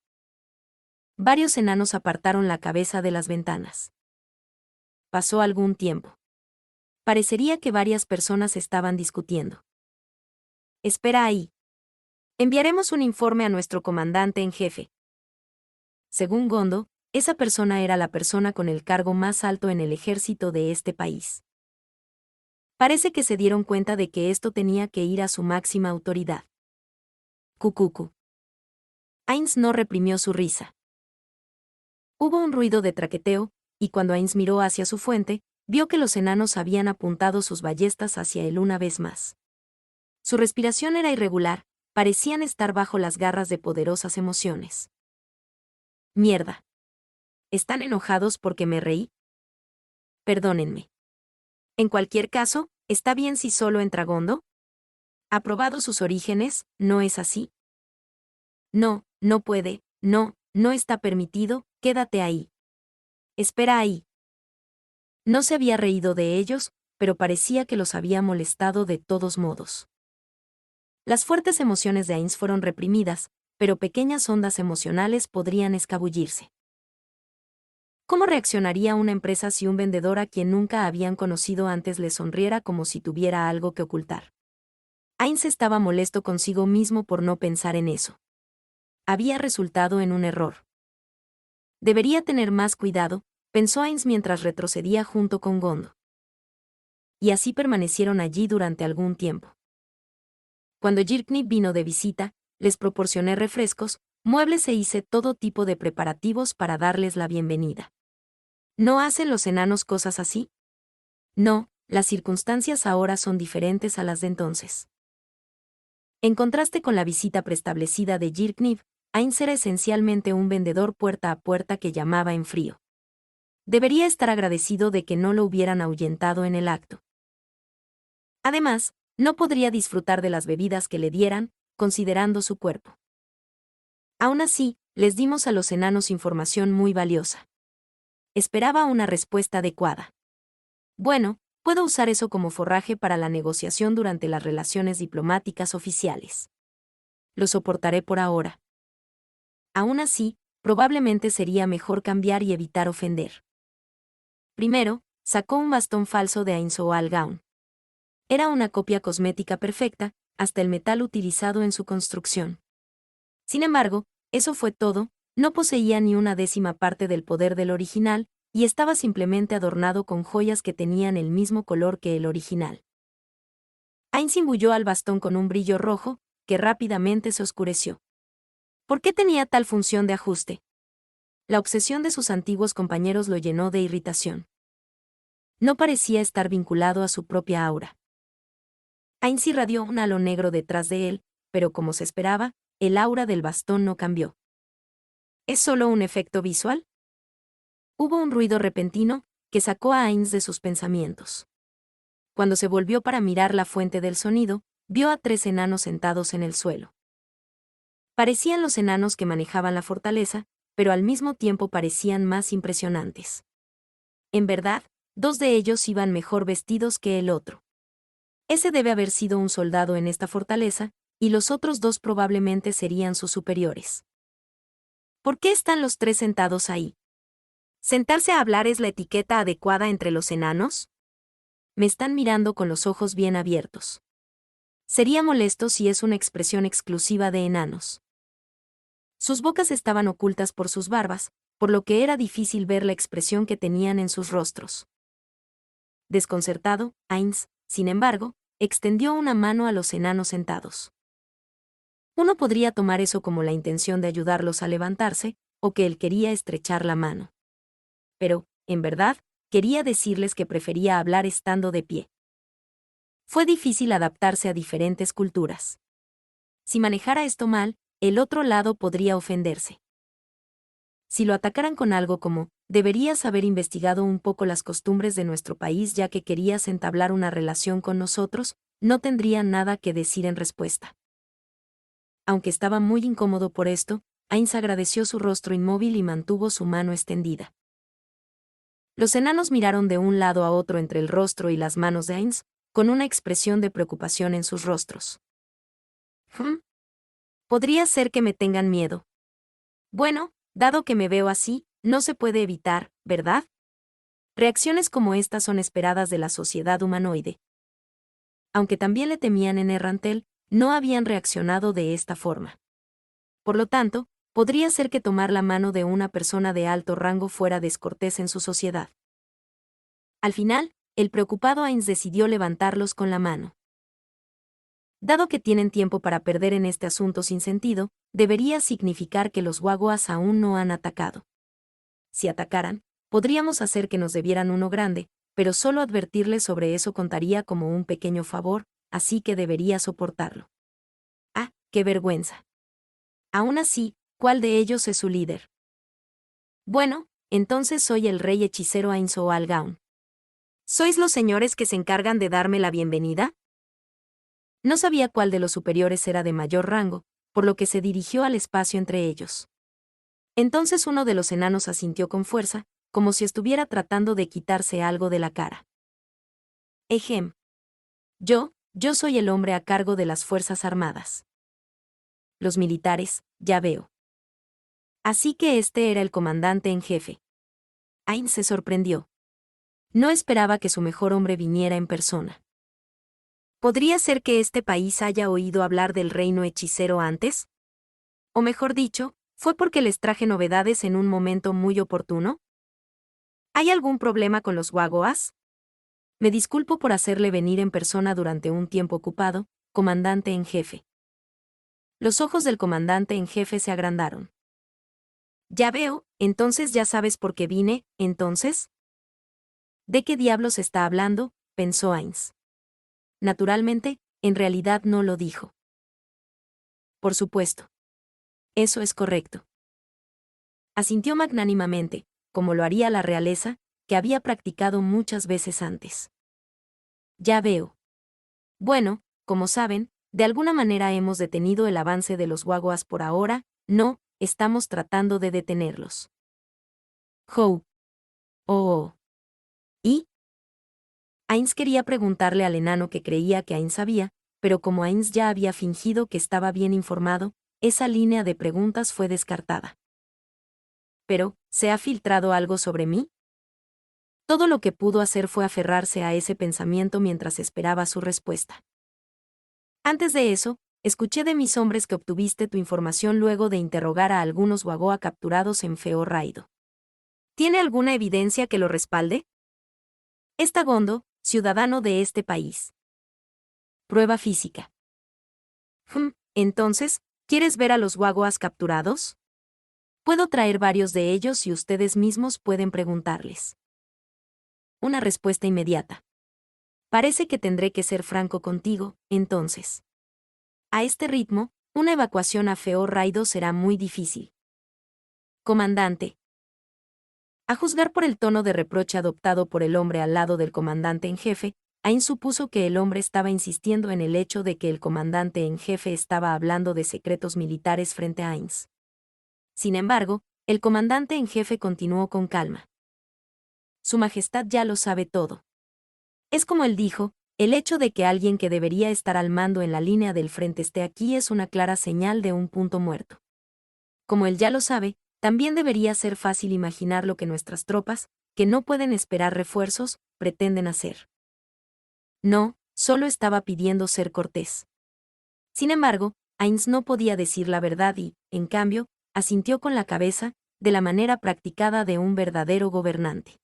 Varios enanos apartaron la cabeza de las ventanas. Pasó algún tiempo. Parecería que varias personas estaban discutiendo. Espera ahí. Enviaremos un informe a nuestro comandante en jefe. Según Gondo, esa persona era la persona con el cargo más alto en el ejército de este país. Parece que se dieron cuenta de que esto tenía que ir a su máxima autoridad. Cucucu. Ainz no reprimió su risa. Hubo un ruido de traqueteo, y cuando Ainz miró hacia su fuente, vio que los enanos habían apuntado sus ballestas hacia él una vez más. Su respiración era irregular, parecían estar bajo las garras de poderosas emociones. Mierda. ¿Están enojados porque me reí? Perdónenme. En cualquier caso, ¿está bien si solo entra Gondo? ¿Aprobado sus orígenes, no es así? No, no puede, no está permitido, quédate ahí. Espera ahí. No se había reído de ellos, pero parecía que los había molestado de todos modos. Las fuertes emociones de Ainz fueron reprimidas, pero pequeñas ondas emocionales podrían escabullirse. ¿Cómo reaccionaría una empresa si un vendedor a quien nunca habían conocido antes le sonriera como si tuviera algo que ocultar? Ainz estaba molesto consigo mismo por no pensar en eso. Había resultado en un error. Debería tener más cuidado, pensó Ainz mientras retrocedía junto con Gondo. Y así permanecieron allí durante algún tiempo. Cuando Jirkni vino de visita, les proporcioné refrescos, muebles e hice todo tipo de preparativos para darles la bienvenida. ¿No hacen los enanos cosas así? No, las circunstancias ahora son diferentes a las de entonces. En contraste con la visita preestablecida de Jirkniv, Ainz era esencialmente un vendedor puerta a puerta que llamaba en frío. Debería estar agradecido de que no lo hubieran ahuyentado en el acto. Además, no podría disfrutar de las bebidas que le dieran, considerando su cuerpo. Aún así, les dimos a los enanos información muy valiosa. Esperaba una respuesta adecuada. Bueno, puedo usar eso como forraje para la negociación durante las relaciones diplomáticas oficiales. Lo soportaré por ahora. Aún así, probablemente sería mejor cambiar y evitar ofender. Primero, sacó un bastón falso de Ainzoal Gaun. Era una copia cosmética perfecta, hasta el metal utilizado en su construcción. Sin embargo, eso fue todo, no poseía ni una décima parte del poder del original, y estaba simplemente adornado con joyas que tenían el mismo color que el original. Ainz imbuyó al bastón con un brillo rojo, que rápidamente se oscureció. ¿Por qué tenía tal función de ajuste? La obsesión de sus antiguos compañeros lo llenó de irritación. No parecía estar vinculado a su propia aura. Ainz irradió un halo negro detrás de él, pero como se esperaba, el aura del bastón no cambió. ¿Es solo un efecto visual? Hubo un ruido repentino, que sacó a Ainz de sus pensamientos. Cuando se volvió para mirar la fuente del sonido, vio a 3 enanos sentados en el suelo. Parecían los enanos que manejaban la fortaleza, pero al mismo tiempo parecían más impresionantes. En verdad, 2 de ellos iban mejor vestidos que el otro. Ese debe haber sido un soldado en esta fortaleza, y los otros 2 probablemente serían sus superiores. ¿Por qué están los 3 sentados ahí? ¿Sentarse a hablar es la etiqueta adecuada entre los enanos? Me están mirando con los ojos bien abiertos. Sería molesto si es una expresión exclusiva de enanos. Sus bocas estaban ocultas por sus barbas, por lo que era difícil ver la expresión que tenían en sus rostros. Desconcertado, Ainz, sin embargo, extendió una mano a los enanos sentados. Uno podría tomar eso como la intención de ayudarlos a levantarse, o que él quería estrechar la mano. Pero, en verdad, quería decirles que prefería hablar estando de pie. Fue difícil adaptarse a diferentes culturas. Si manejara esto mal, el otro lado podría ofenderse. Si lo atacaran con algo como, deberías haber investigado un poco las costumbres de nuestro país ya que querías entablar una relación con nosotros, no tendría nada que decir en respuesta. Aunque estaba muy incómodo por esto, Ainz agradeció su rostro inmóvil y mantuvo su mano extendida. Los enanos miraron de un lado a otro entre el rostro y las manos de Ainz, con una expresión de preocupación en sus rostros. Podría ser que me tengan miedo. Bueno, dado que me veo así, no se puede evitar, ¿verdad? Reacciones como estas son esperadas de la sociedad humanoide. Aunque también le temían en Errantel, no habían reaccionado de esta forma. Por lo tanto, podría ser que tomar la mano de una persona de alto rango fuera descortés en su sociedad. Al final, el preocupado Ainz decidió levantarlos con la mano. Dado que tienen tiempo para perder en este asunto sin sentido, debería significar que los Wagoas aún no han atacado. Si atacaran, podríamos hacer que nos debieran uno grande, pero solo advertirles sobre eso contaría como un pequeño favor, así que debería soportarlo. Ah, qué vergüenza. Aún así, ¿cuál de ellos es su líder? Bueno, entonces soy el rey hechicero Ainzoal Gaun. ¿Sois los señores que se encargan de darme la bienvenida? No sabía cuál de los superiores era de mayor rango, por lo que se dirigió al espacio entre ellos. Entonces uno de los enanos asintió con fuerza, como si estuviera tratando de quitarse algo de la cara. Ejem. Yo soy el hombre a cargo de las Fuerzas Armadas. Los militares, ya veo. Así que este era el comandante en jefe. Ainz se sorprendió. No esperaba que su mejor hombre viniera en persona. ¿Podría ser que este país haya oído hablar del reino hechicero antes? O mejor dicho, ¿fue porque les traje novedades en un momento muy oportuno? ¿Hay algún problema con los Wagoas? Me disculpo por hacerle venir en persona durante un tiempo ocupado, comandante en jefe. Los ojos del comandante en jefe se agrandaron. Ya veo, entonces ya sabes por qué vine, entonces. ¿De qué diablos está hablando?, pensó Ainz. Naturalmente, en realidad no lo dijo. Por supuesto. Eso es correcto. Asintió magnánimamente, como lo haría la realeza, que había practicado muchas veces antes. Ya veo. Bueno, como saben, de alguna manera hemos detenido el avance de los Wagoas por ahora, no, estamos tratando de detenerlos. How. Oh. ¿Y? Ainz quería preguntarle al enano que creía que Ainz sabía, pero como Ainz ya había fingido que estaba bien informado, esa línea de preguntas fue descartada. Pero, ¿se ha filtrado algo sobre mí? Todo lo que pudo hacer fue aferrarse a ese pensamiento mientras esperaba su respuesta. Antes de eso, escuché de mis hombres que obtuviste tu información luego de interrogar a algunos Wagoa capturados en Feo Raido. ¿Tiene alguna evidencia que lo respalde? Está Gondo, ciudadano de este país. Prueba física. Entonces, ¿quieres ver a los Wagoas capturados? Puedo traer varios de ellos y ustedes mismos pueden preguntarles. Una respuesta inmediata. Parece que tendré que ser franco contigo, entonces. A este ritmo, una evacuación a Feo Raido será muy difícil. Comandante. A juzgar por el tono de reproche adoptado por el hombre al lado del comandante en jefe, Ainz supuso que el hombre estaba insistiendo en el hecho de que el comandante en jefe estaba hablando de secretos militares frente a Ainz. Sin embargo, el comandante en jefe continuó con calma. Su Majestad ya lo sabe todo. Es como él dijo, el hecho de que alguien que debería estar al mando en la línea del frente esté aquí es una clara señal de un punto muerto. Como él ya lo sabe, también debería ser fácil imaginar lo que nuestras tropas, que no pueden esperar refuerzos, pretenden hacer. No, solo estaba pidiendo ser cortés. Sin embargo, Ainz no podía decir la verdad y, en cambio, asintió con la cabeza, de la manera practicada de un verdadero gobernante.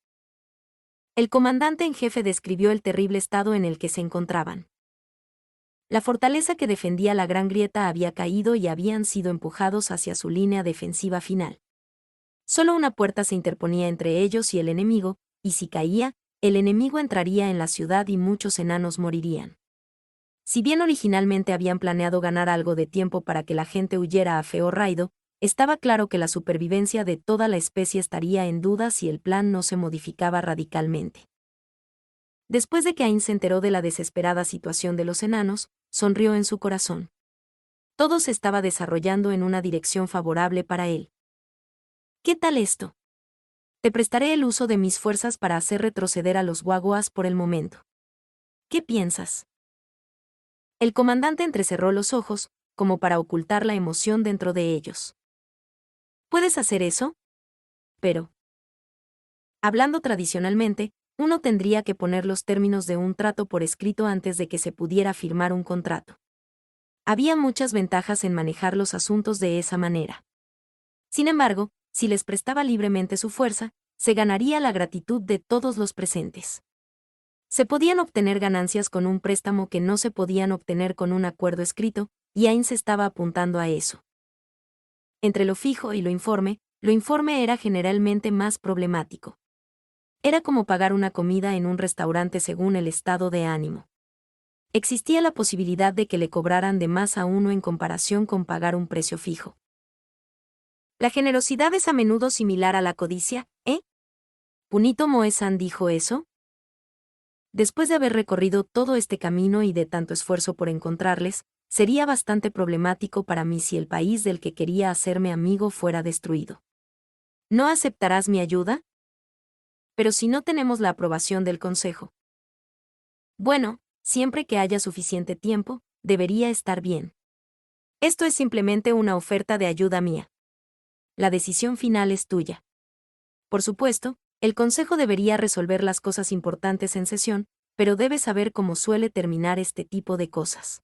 El comandante en jefe describió el terrible estado en el que se encontraban. La fortaleza que defendía la gran grieta había caído y habían sido empujados hacia su línea defensiva final. Solo una puerta se interponía entre ellos y el enemigo, y si caía, el enemigo entraría en la ciudad y muchos enanos morirían. Si bien originalmente habían planeado ganar algo de tiempo para que la gente huyera a Feo Raido, estaba claro que la supervivencia de toda la especie estaría en duda si el plan no se modificaba radicalmente. Después de que Ainz se enteró de la desesperada situación de los enanos, sonrió en su corazón. Todo se estaba desarrollando en una dirección favorable para él. ¿Qué tal esto? Te prestaré el uso de mis fuerzas para hacer retroceder a los Wagoas por el momento. ¿Qué piensas? El comandante entrecerró los ojos, como para ocultar la emoción dentro de ellos. ¿Puedes hacer eso? Pero, hablando tradicionalmente, uno tendría que poner los términos de un trato por escrito antes de que se pudiera firmar un contrato. Había muchas ventajas en manejar los asuntos de esa manera. Sin embargo, si les prestaba libremente su fuerza, se ganaría la gratitud de todos los presentes. Se podían obtener ganancias con un préstamo que no se podían obtener con un acuerdo escrito, y Ainz estaba apuntando a eso. Entre lo fijo y lo informe era generalmente más problemático. Era como pagar una comida en un restaurante según el estado de ánimo. Existía la posibilidad de que le cobraran de más a uno en comparación con pagar un precio fijo. La generosidad es a menudo similar a la codicia, ¿eh? ¿Punito Moe-san dijo eso? Después de haber recorrido todo este camino y de tanto esfuerzo por encontrarles, sería bastante problemático para mí si el país del que quería hacerme amigo fuera destruido. ¿No aceptarás mi ayuda? Pero si no tenemos la aprobación del Consejo. Bueno, siempre que haya suficiente tiempo, debería estar bien. Esto es simplemente una oferta de ayuda mía. La decisión final es tuya. Por supuesto, el Consejo debería resolver las cosas importantes en sesión, pero debes saber cómo suele terminar este tipo de cosas.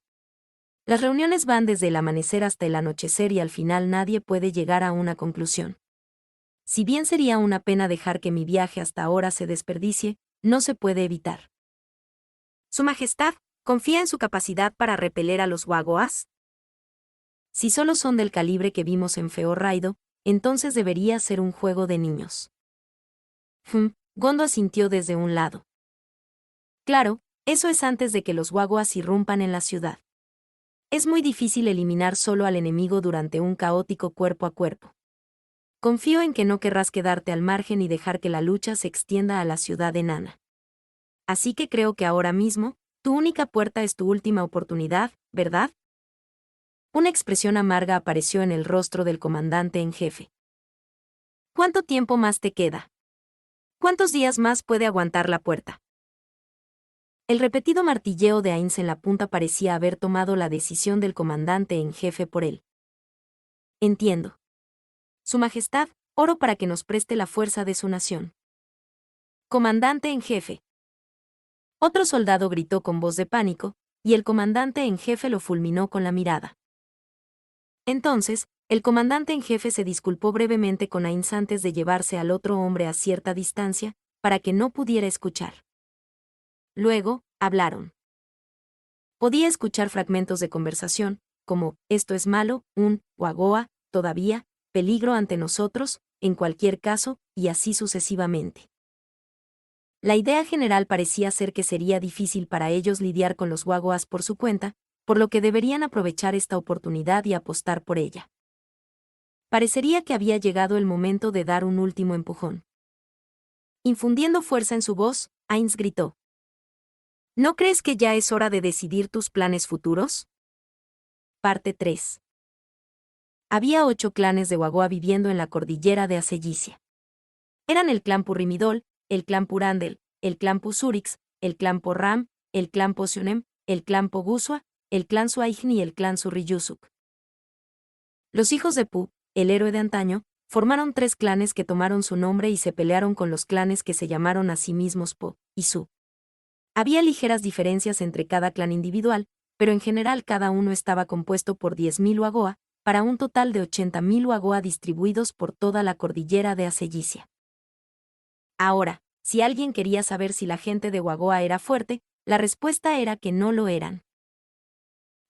Las reuniones van desde el amanecer hasta el anochecer y al final nadie puede llegar a una conclusión. Si bien sería una pena dejar que mi viaje hasta ahora se desperdicie, no se puede evitar. Su Majestad, ¿confía en su capacidad para repeler a los Wagoas? Si solo son del calibre que vimos en Feorraido, entonces debería ser un juego de niños. Gondo asintió desde un lado. Claro, eso es antes de que los Wagoas irrumpan en la ciudad. Es muy difícil eliminar solo al enemigo durante un caótico cuerpo a cuerpo. Confío en que no querrás quedarte al margen y dejar que la lucha se extienda a la ciudad enana. Así que creo que ahora mismo, tu única puerta es tu última oportunidad, ¿verdad? Una expresión amarga apareció en el rostro del comandante en jefe. ¿Cuánto tiempo más te queda? ¿Cuántos días más puede aguantar la puerta? El repetido martilleo de Ainz en la punta parecía haber tomado la decisión del comandante en jefe por él. Entiendo. Su Majestad, oro para que nos preste la fuerza de su nación. Comandante en jefe. Otro soldado gritó con voz de pánico, y el comandante en jefe lo fulminó con la mirada. Entonces, el comandante en jefe se disculpó brevemente con Ainz antes de llevarse al otro hombre a cierta distancia, para que no pudiera escuchar. Luego, hablaron. Podía escuchar fragmentos de conversación, como, esto es malo, Wagoa, todavía, peligro ante nosotros, en cualquier caso, y así sucesivamente. La idea general parecía ser que sería difícil para ellos lidiar con los Wagoas por su cuenta, por lo que deberían aprovechar esta oportunidad y apostar por ella. Parecería que había llegado el momento de dar un último empujón. Infundiendo fuerza en su voz, Ainz gritó. ¿No crees que ya es hora de decidir tus planes futuros? Parte 3. Había 8 clanes de Wagoa viviendo en la cordillera de Acellicia. Eran el clan Purrimidol, el clan Purandel, el clan Pusurix, el clan Porram, el clan Posionem, el clan Pogusua, el clan Suaigni y el clan Surriyusuk. Los hijos de Pu, el héroe de antaño, formaron 3 clanes que tomaron su nombre y se pelearon con los clanes que se llamaron a sí mismos Po y Su. Había ligeras diferencias entre cada clan individual, pero en general cada uno estaba compuesto por 10.000 Wagoa, para un total de 80.000 Wagoa distribuidos por toda la cordillera de Acellicia. Ahora, si alguien quería saber si la gente de Wagoa era fuerte, la respuesta era que no lo eran.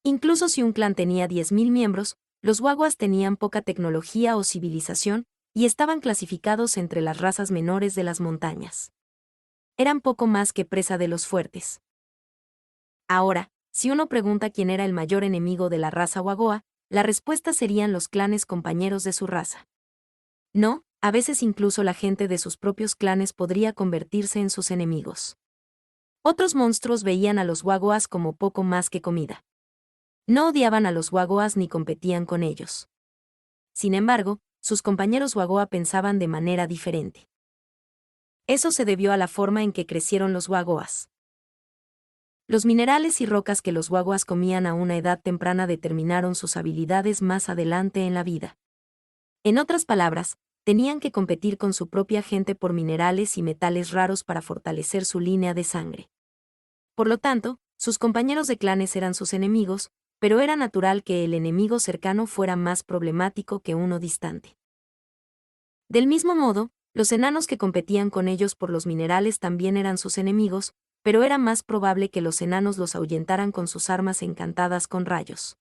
Incluso si un clan tenía 10.000 miembros, los Wagoas tenían poca tecnología o civilización, y estaban clasificados entre las razas menores de las montañas. Eran poco más que presa de los fuertes. Ahora, si uno pregunta quién era el mayor enemigo de la raza Wagoa, la respuesta serían los clanes compañeros de su raza. No, a veces incluso la gente de sus propios clanes podría convertirse en sus enemigos. Otros monstruos veían a los Wagoas como poco más que comida. No odiaban a los Wagoas ni competían con ellos. Sin embargo, sus compañeros Wagoa pensaban de manera diferente. Eso se debió a la forma en que crecieron los Wagoas. Los minerales y rocas que los Wagoas comían a una edad temprana determinaron sus habilidades más adelante en la vida. En otras palabras, tenían que competir con su propia gente por minerales y metales raros para fortalecer su línea de sangre. Por lo tanto, sus compañeros de clanes eran sus enemigos, pero era natural que el enemigo cercano fuera más problemático que uno distante. Del mismo modo, los enanos que competían con ellos por los minerales también eran sus enemigos, pero era más probable que los enanos los ahuyentaran con sus armas encantadas con rayos.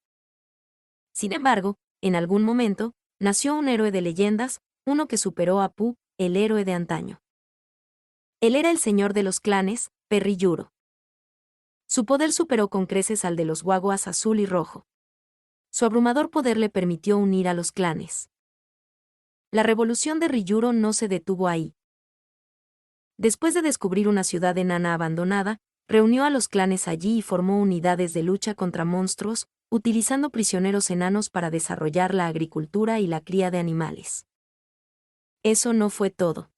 Sin embargo, en algún momento, nació un héroe de leyendas, uno que superó a Pu, el héroe de antaño. Él era el señor de los clanes, Perriyuro. Su poder superó con creces al de los Wagoas azul y rojo. Su abrumador poder le permitió unir a los clanes. La revolución de Ryuro no se detuvo ahí. Después de descubrir una ciudad enana abandonada, reunió a los clanes allí y formó unidades de lucha contra monstruos, utilizando prisioneros enanos para desarrollar la agricultura y la cría de animales. Eso no fue todo.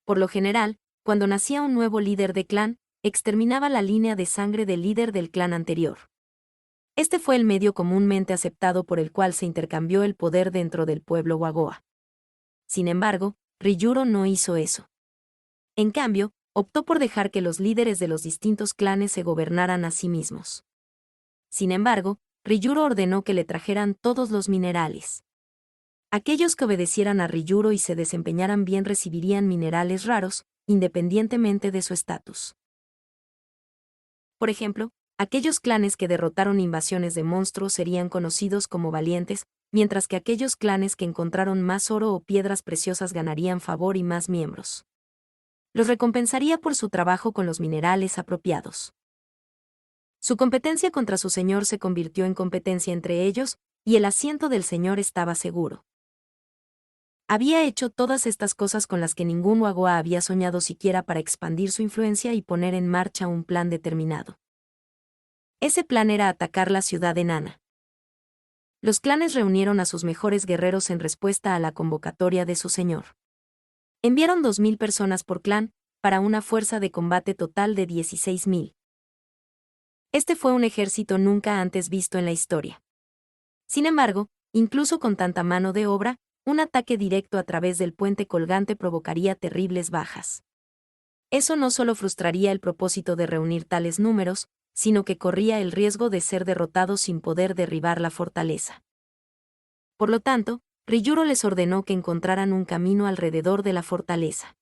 Por lo general, cuando nacía un nuevo líder de clan, exterminaba la línea de sangre del líder del clan anterior. Este fue el medio comúnmente aceptado por el cual se intercambió el poder dentro del pueblo Wagoa. Sin embargo, Ryuro no hizo eso. En cambio, optó por dejar que los líderes de los distintos clanes se gobernaran a sí mismos. Sin embargo, Ryūro ordenó que le trajeran todos los minerales. Aquellos que obedecieran a Ryūro y se desempeñaran bien recibirían minerales raros, independientemente de su estatus. Por ejemplo, aquellos clanes que derrotaron invasiones de monstruos serían conocidos como valientes, mientras que aquellos clanes que encontraron más oro o piedras preciosas ganarían favor y más miembros. Los recompensaría por su trabajo con los minerales apropiados. Su competencia contra su señor se convirtió en competencia entre ellos, y el asiento del señor estaba seguro. Había hecho todas estas cosas con las que ningún Wagoa había soñado siquiera para expandir su influencia y poner en marcha un plan determinado. Ese plan era atacar la ciudad enana. Los clanes reunieron a sus mejores guerreros en respuesta a la convocatoria de su señor. Enviaron 2.000 personas por clan, para una fuerza de combate total de 16.000. Este fue un ejército nunca antes visto en la historia. Sin embargo, incluso con tanta mano de obra, un ataque directo a través del puente colgante provocaría terribles bajas. Eso no solo frustraría el propósito de reunir tales números, sino que corría el riesgo de ser derrotado sin poder derribar la fortaleza. Por lo tanto, Ryūro les ordenó que encontraran un camino alrededor de la fortaleza.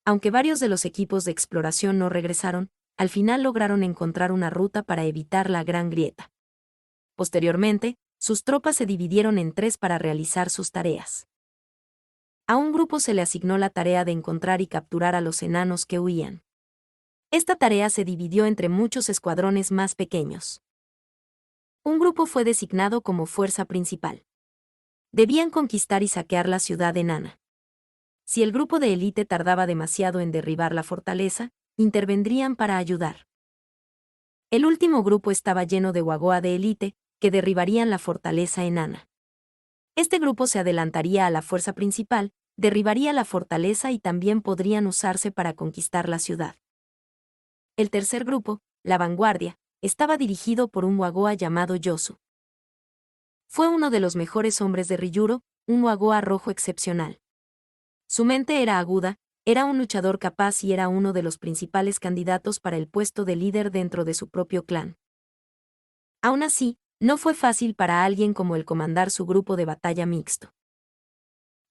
Aunque varios de los equipos de exploración no regresaron, al final lograron encontrar una ruta para evitar la Gran Grieta. Posteriormente, sus tropas se dividieron en 3 para realizar sus tareas. A un grupo se le asignó la tarea de encontrar y capturar a los enanos que huían. Esta tarea se dividió entre muchos escuadrones más pequeños. Un grupo fue designado como fuerza principal. Debían conquistar y saquear la ciudad enana. Si el grupo de élite tardaba demasiado en derribar la fortaleza, intervendrían para ayudar. El último grupo estaba lleno de Wagoa de élite, que derribarían la fortaleza enana. Este grupo se adelantaría a la fuerza principal, derribaría la fortaleza y también podrían usarse para conquistar la ciudad. El tercer grupo, la vanguardia, estaba dirigido por un Wagoa llamado Yosu. Fue uno de los mejores hombres de Ryūro, un Wagoa rojo excepcional. Su mente era aguda, era un luchador capaz y era uno de los principales candidatos para el puesto de líder dentro de su propio clan. Aún así, no fue fácil para alguien como él comandar su grupo de batalla mixto.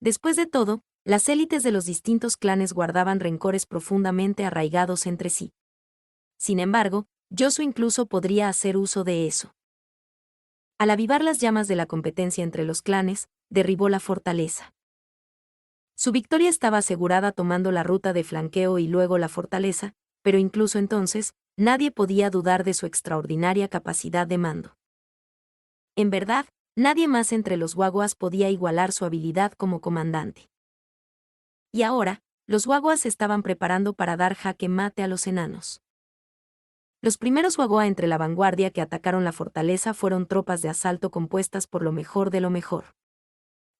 Después de todo, las élites de los distintos clanes guardaban rencores profundamente arraigados entre sí. Sin embargo, Yosu incluso podría hacer uso de eso. Al avivar las llamas de la competencia entre los clanes, derribó la fortaleza. Su victoria estaba asegurada tomando la ruta de flanqueo y luego la fortaleza, pero incluso entonces, nadie podía dudar de su extraordinaria capacidad de mando. En verdad, nadie más entre los Wagoas podía igualar su habilidad como comandante. Y ahora, los Wagoas se estaban preparando para dar jaque mate a los enanos. Los primeros Wagoa entre la vanguardia que atacaron la fortaleza fueron tropas de asalto compuestas por lo mejor de lo mejor.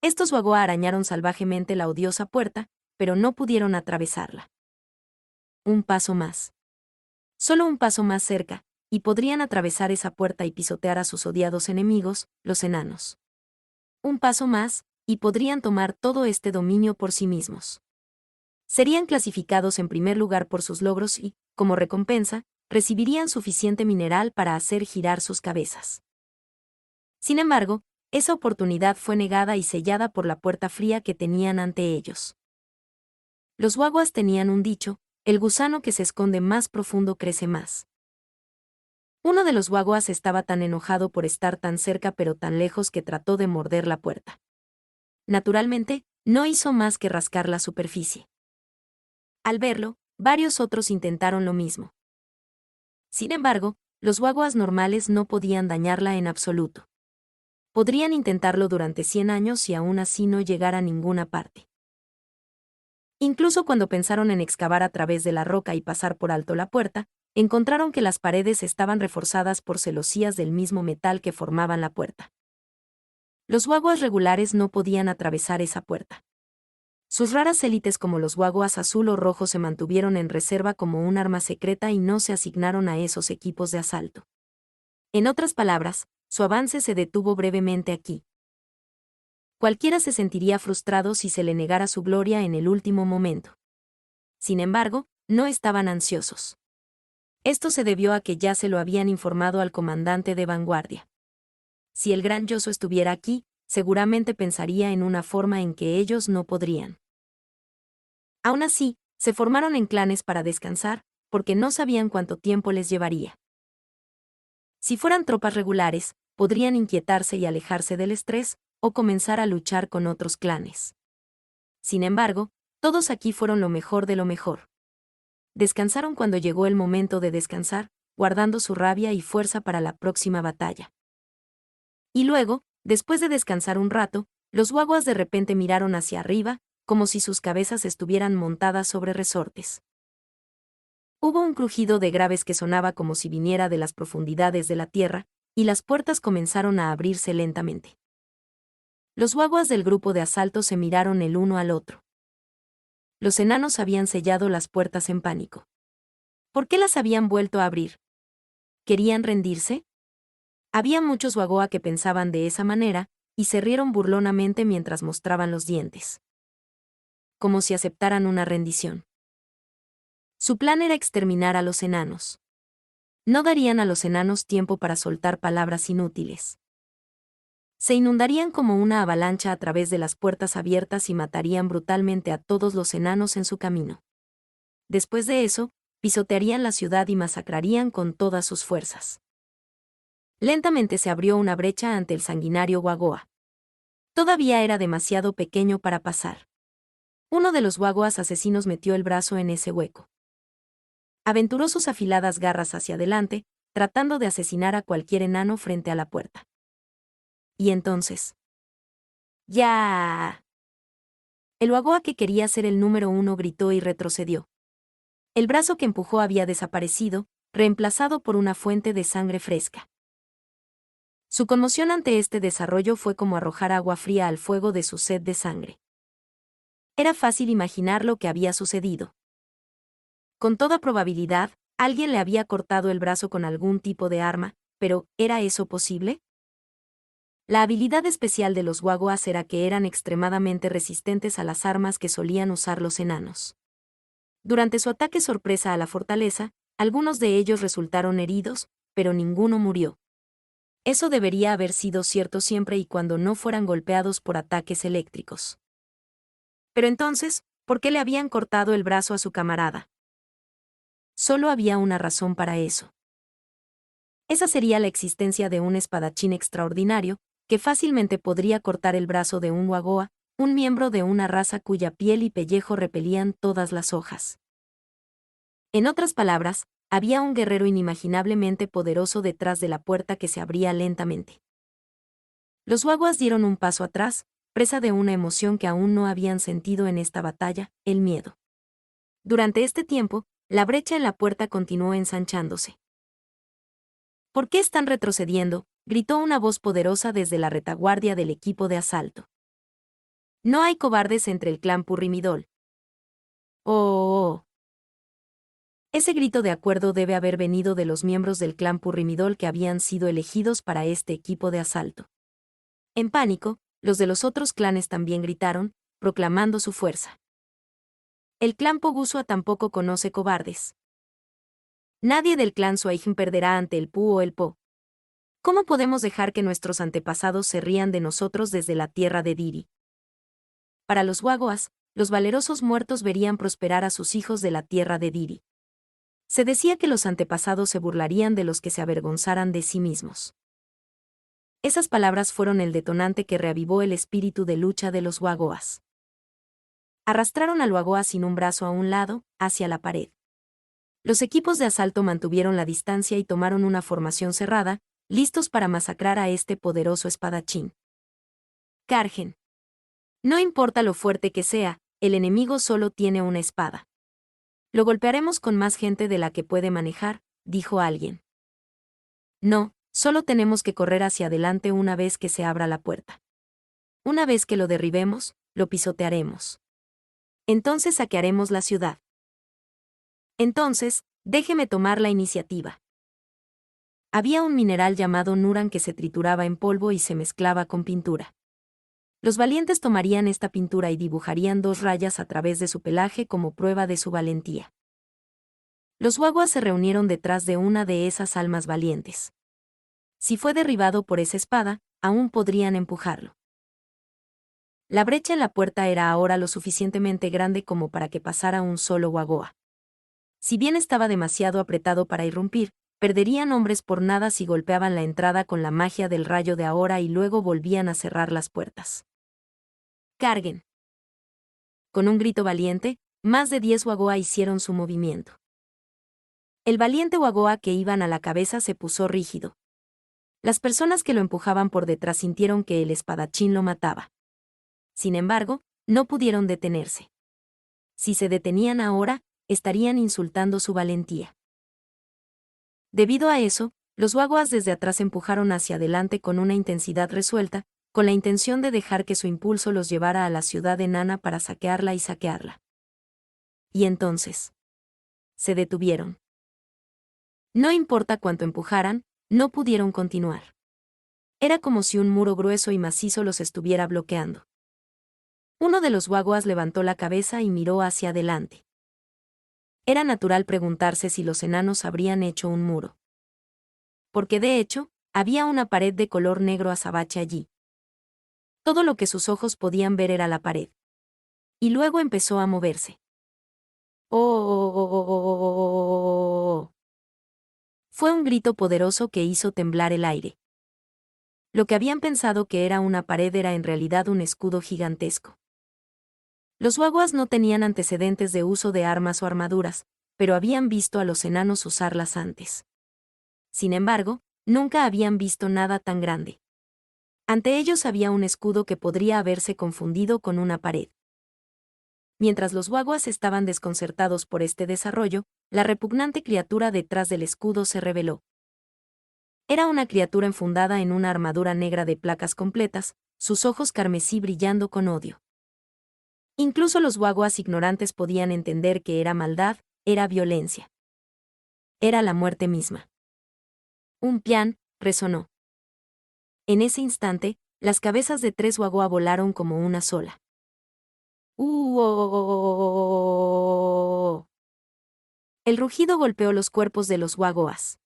Estos Wagoa arañaron salvajemente la odiosa puerta, pero no pudieron atravesarla. Un paso más. Solo un paso más cerca, y podrían atravesar esa puerta y pisotear a sus odiados enemigos, los enanos. Un paso más, y podrían tomar todo este dominio por sí mismos. Serían clasificados en primer lugar por sus logros y, como recompensa, recibirían suficiente mineral para hacer girar sus cabezas. Sin embargo, esa oportunidad fue negada y sellada por la puerta fría que tenían ante ellos. Los Wagoas tenían un dicho: el gusano que se esconde más profundo crece más. Uno de los Wagoas estaba tan enojado por estar tan cerca pero tan lejos que trató de morder la puerta. Naturalmente, no hizo más que rascar la superficie. Al verlo, varios otros intentaron lo mismo. Sin embargo, los Wagoas normales no podían dañarla en absoluto. Podrían intentarlo durante 100 años y aún así no llegar a ninguna parte. Incluso cuando pensaron en excavar a través de la roca y pasar por alto la puerta, encontraron que las paredes estaban reforzadas por celosías del mismo metal que formaban la puerta. Los Wagoas regulares no podían atravesar esa puerta. Sus raras élites como los Wagoas azul o rojo se mantuvieron en reserva como un arma secreta y no se asignaron a esos equipos de asalto. En otras palabras, su avance se detuvo brevemente aquí. Cualquiera se sentiría frustrado si se le negara su gloria en el último momento. Sin embargo, no estaban ansiosos. Esto se debió a que ya se lo habían informado al comandante de vanguardia. Si el gran Yoso estuviera aquí, seguramente pensaría en una forma en que ellos no podrían. Aún así, se formaron en clanes para descansar, porque no sabían cuánto tiempo les llevaría. Si fueran tropas regulares, podrían inquietarse y alejarse del estrés, o comenzar a luchar con otros clanes. Sin embargo, todos aquí fueron lo mejor de lo mejor. Descansaron cuando llegó el momento de descansar, guardando su rabia y fuerza para la próxima batalla. Y luego, después de descansar un rato, los guaguas de repente miraron hacia arriba, como si sus cabezas estuvieran montadas sobre resortes. Hubo un crujido de graves que sonaba como si viniera de las profundidades de la tierra, y las puertas comenzaron a abrirse lentamente. Los guaguas del grupo de asalto se miraron el uno al otro. Los enanos habían sellado las puertas en pánico. ¿Por qué las habían vuelto a abrir? ¿Querían rendirse? Había muchos guagoa que pensaban de esa manera, y se rieron burlonamente mientras mostraban los dientes. Como si aceptaran una rendición. Su plan era exterminar a los enanos. No darían a los enanos tiempo para soltar palabras inútiles. Se inundarían como una avalancha a través de las puertas abiertas y matarían brutalmente a todos los enanos en su camino. Después de eso, pisotearían la ciudad y masacrarían con todas sus fuerzas. Lentamente se abrió una brecha ante el sanguinario guagoa. Todavía era demasiado pequeño para pasar. Uno de los guagoas asesinos metió el brazo en ese hueco. Aventuró sus afiladas garras hacia adelante, tratando de asesinar a cualquier enano frente a la puerta. Y entonces... ¡Ya! El guagoa que quería ser el número 1 gritó y retrocedió. El brazo que empujó había desaparecido, reemplazado por una fuente de sangre fresca. Su conmoción ante este desarrollo fue como arrojar agua fría al fuego de su sed de sangre. Era fácil imaginar lo que había sucedido. Con toda probabilidad, alguien le había cortado el brazo con algún tipo de arma, pero ¿era eso posible? La habilidad especial de los guaguas era que eran extremadamente resistentes a las armas que solían usar los enanos. Durante su ataque sorpresa a la fortaleza, algunos de ellos resultaron heridos, pero ninguno murió. Eso debería haber sido cierto siempre y cuando no fueran golpeados por ataques eléctricos. Pero entonces, ¿por qué le habían cortado el brazo a su camarada? Solo había una razón para eso. Esa sería la existencia de un espadachín extraordinario, que fácilmente podría cortar el brazo de un guagoa, un miembro de una raza cuya piel y pellejo repelían todas las hojas. En otras palabras, había un guerrero inimaginablemente poderoso detrás de la puerta que se abría lentamente. Los guaguas dieron un paso atrás, presa de una emoción que aún no habían sentido en esta batalla, el miedo. Durante este tiempo, la brecha en la puerta continuó ensanchándose. ¿Por qué están retrocediendo?, gritó una voz poderosa desde la retaguardia del equipo de asalto. No hay cobardes entre el clan Purrimidol. ¡Oh! Ese grito de acuerdo debe haber venido de los miembros del clan Purrimidol que habían sido elegidos para este equipo de asalto. En pánico, los de los otros clanes también gritaron, proclamando su fuerza. El clan Pogusua tampoco conoce cobardes. Nadie del clan Suaijin perderá ante el Pu o el Po. ¿Cómo podemos dejar que nuestros antepasados se rían de nosotros desde la tierra de Diri? Para los guaguas, los valerosos muertos verían prosperar a sus hijos de la tierra de Diri. Se decía que los antepasados se burlarían de los que se avergonzaran de sí mismos. Esas palabras fueron el detonante que reavivó el espíritu de lucha de los guagoas. Arrastraron al guagoa sin un brazo a un lado, hacia la pared. Los equipos de asalto mantuvieron la distancia y tomaron una formación cerrada, listos para masacrar a este poderoso espadachín. Cargen. No importa lo fuerte que sea, el enemigo solo tiene una espada. Lo golpearemos con más gente de la que puede manejar, dijo alguien. No, solo tenemos que correr hacia adelante una vez que se abra la puerta. Una vez que lo derribemos, lo pisotearemos. Entonces saquearemos la ciudad. Entonces, déjeme tomar la iniciativa. Había un mineral llamado Nuran que se trituraba en polvo y se mezclaba con pintura. Los valientes tomarían esta pintura y dibujarían 2 rayas a través de su pelaje como prueba de su valentía. Los guaguas se reunieron detrás de una de esas almas valientes. Si fue derribado por esa espada, aún podrían empujarlo. La brecha en la puerta era ahora lo suficientemente grande como para que pasara un solo guagoa. Si bien estaba demasiado apretado para irrumpir, perderían hombres por nada si golpeaban la entrada con la magia del rayo de ahora y luego volvían a cerrar las puertas. ¡Carguen! Con un grito valiente, más de 10 guagoa hicieron su movimiento. El valiente guagoa que iban a la cabeza se puso rígido. Las personas que lo empujaban por detrás sintieron que el espadachín lo mataba. Sin embargo, no pudieron detenerse. Si se detenían ahora, estarían insultando su valentía. Debido a eso, los guaguas desde atrás empujaron hacia adelante con una intensidad resuelta, con la intención de dejar que su impulso los llevara a la ciudad enana para saquearla y saquearla. Y entonces, se detuvieron. No importa cuánto empujaran, no pudieron continuar. Era como si un muro grueso y macizo los estuviera bloqueando. Uno de los guaguas levantó la cabeza y miró hacia adelante. Era natural preguntarse si los enanos habrían hecho un muro. Porque de hecho, había una pared de color negro azabache allí. Todo lo que sus ojos podían ver era la pared. Y luego empezó a moverse. ¡Oh! Fue un grito poderoso que hizo temblar el aire. Lo que habían pensado que era una pared era en realidad un escudo gigantesco. Los guaguas no tenían antecedentes de uso de armas o armaduras, pero habían visto a los enanos usarlas antes. Sin embargo, nunca habían visto nada tan grande. Ante ellos había un escudo que podría haberse confundido con una pared. Mientras los guaguas estaban desconcertados por este desarrollo, la repugnante criatura detrás del escudo se reveló. Era una criatura enfundada en una armadura negra de placas completas, sus ojos carmesí brillando con odio. Incluso los guaguas ignorantes podían entender que era maldad, era violencia. Era la muerte misma. Un pián, resonó. En ese instante, las cabezas de 3 guaguá volaron como una sola. ¡Uh! El rugido golpeó los cuerpos de los guaguas.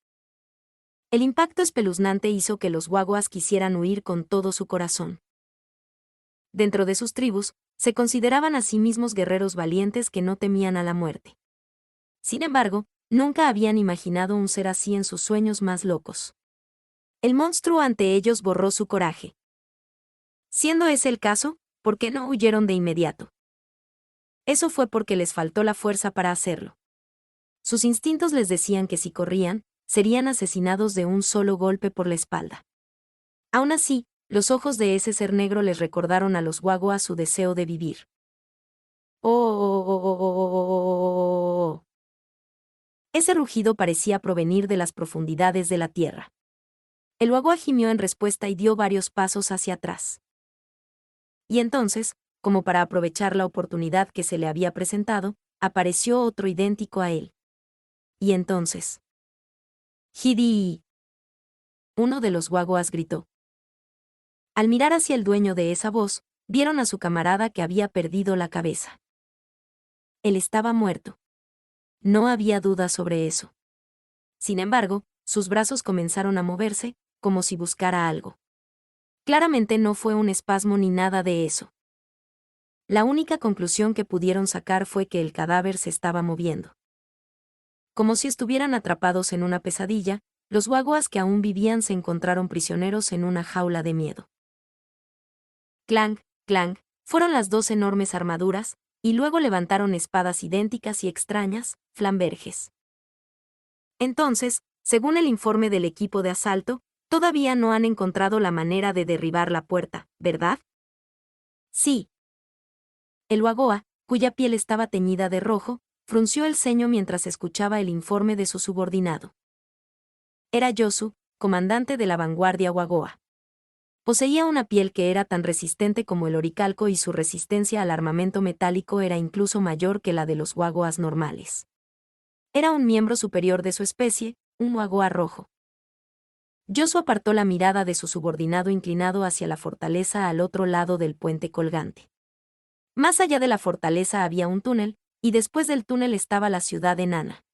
El impacto espeluznante hizo que los guaguas quisieran huir con todo su corazón. Dentro de sus tribus, se consideraban a sí mismos guerreros valientes que no temían a la muerte. Sin embargo, nunca habían imaginado un ser así en sus sueños más locos. El monstruo ante ellos borró su coraje. Siendo ese el caso, ¿por qué no huyeron de inmediato? Eso fue porque les faltó la fuerza para hacerlo. Sus instintos les decían que si corrían, serían asesinados de un solo golpe por la espalda. Aún así, los ojos de ese ser negro les recordaron a los guaguas su deseo de vivir. ¡Oh! Ese rugido parecía provenir de las profundidades de la tierra. El guagua gimió en respuesta y dio varios pasos hacia atrás. Y entonces, como para aprovechar la oportunidad que se le había presentado, apareció otro idéntico a él. Y entonces... ¡Hidi! Uno de los guaguas gritó. Al mirar hacia el dueño de esa voz, vieron a su camarada que había perdido la cabeza. Él estaba muerto. No había duda sobre eso. Sin embargo, sus brazos comenzaron a moverse, como si buscara algo. Claramente no fue un espasmo ni nada de eso. La única conclusión que pudieron sacar fue que el cadáver se estaba moviendo. Como si estuvieran atrapados en una pesadilla, los guaguas que aún vivían se encontraron prisioneros en una jaula de miedo. Clang, clang, fueron las 2 enormes armaduras, y luego levantaron espadas idénticas y extrañas, flamberges. Entonces, según el informe del equipo de asalto, todavía no han encontrado la manera de derribar la puerta, ¿verdad? Sí. El guagoa, cuya piel estaba teñida de rojo, frunció el ceño mientras escuchaba el informe de su subordinado. Era Yosu, comandante de la vanguardia guagoa. Poseía una piel que era tan resistente como el oricalco y su resistencia al armamento metálico era incluso mayor que la de los guagoas normales. Era un miembro superior de su especie, un guagoa rojo. Yosu apartó la mirada de su subordinado inclinado hacia la fortaleza al otro lado del puente colgante. Más allá de la fortaleza había un túnel, y después del túnel estaba la ciudad enana.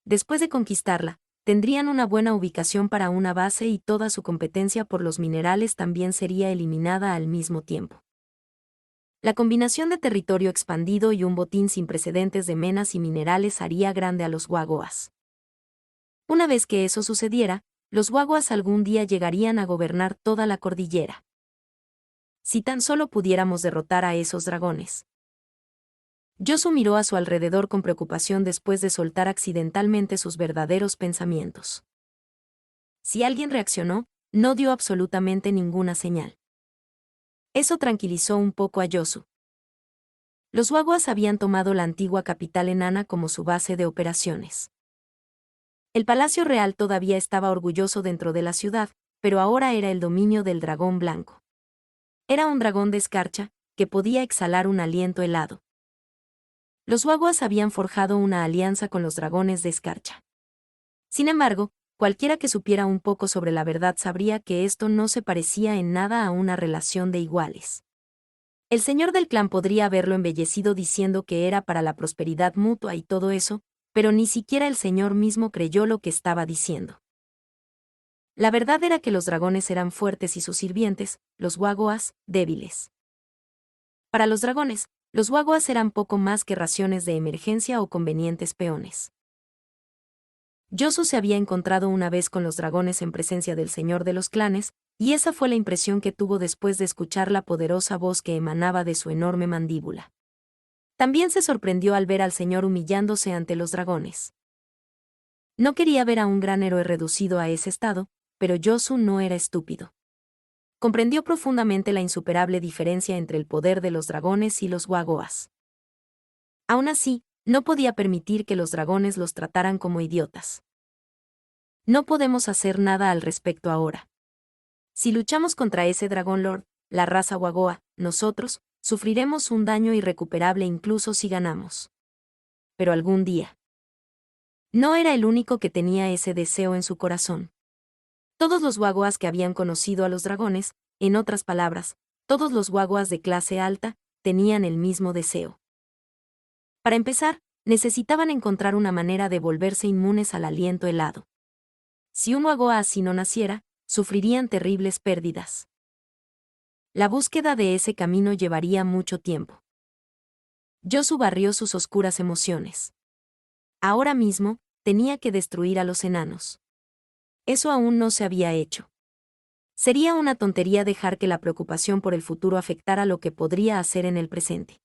Después de conquistarla, tendrían una buena ubicación para una base y toda su competencia por los minerales también sería eliminada al mismo tiempo. La combinación de territorio expandido y un botín sin precedentes de menas y minerales haría grande a los Wagoas. Una vez que eso sucediera, los Wagoas algún día llegarían a gobernar toda la cordillera. Si tan solo pudiéramos derrotar a esos dragones. Yosu miró a su alrededor con preocupación después de soltar accidentalmente sus verdaderos pensamientos. Si alguien reaccionó, no dio absolutamente ninguna señal. Eso tranquilizó un poco a Yosu. Los Wagoas habían tomado la antigua capital enana como su base de operaciones. El Palacio Real todavía estaba orgulloso dentro de la ciudad, pero ahora era el dominio del dragón blanco. Era un dragón de escarcha, que podía exhalar un aliento helado. Los Wagoas habían forjado una alianza con los dragones de escarcha. Sin embargo, cualquiera que supiera un poco sobre la verdad sabría que esto no se parecía en nada a una relación de iguales. El señor del clan podría haberlo embellecido diciendo que era para la prosperidad mutua y todo eso, pero ni siquiera el señor mismo creyó lo que estaba diciendo. La verdad era que los dragones eran fuertes y sus sirvientes, los Wagoas, débiles. Para los dragones, los Wagoas eran poco más que raciones de emergencia o convenientes peones. Yosu se había encontrado una vez con los dragones en presencia del señor de los clanes, y esa fue la impresión que tuvo después de escuchar la poderosa voz que emanaba de su enorme mandíbula. También se sorprendió al ver al señor humillándose ante los dragones. No quería ver a un gran héroe reducido a ese estado, pero Yosu no era estúpido. Comprendió profundamente la insuperable diferencia entre el poder de los dragones y los Wagoas. Aún así, no podía permitir que los dragones los trataran como idiotas. No podemos hacer nada al respecto ahora. Si luchamos contra ese dragón lord, la raza Wagoa, nosotros, sufriremos un daño irrecuperable incluso si ganamos. Pero algún día. No era el único que tenía ese deseo en su corazón. Todos los Wagoas que habían conocido a los dragones, en otras palabras, todos los Wagoas de clase alta, tenían el mismo deseo. Para empezar, necesitaban encontrar una manera de volverse inmunes al aliento helado. Si un Wagoa así no naciera, sufrirían terribles pérdidas. La búsqueda de ese camino llevaría mucho tiempo. Yosu barrió sus oscuras emociones. Ahora mismo, tenía que destruir a los enanos. Eso aún no se había hecho. Sería una tontería dejar que la preocupación por el futuro afectara lo que podría hacer en el presente.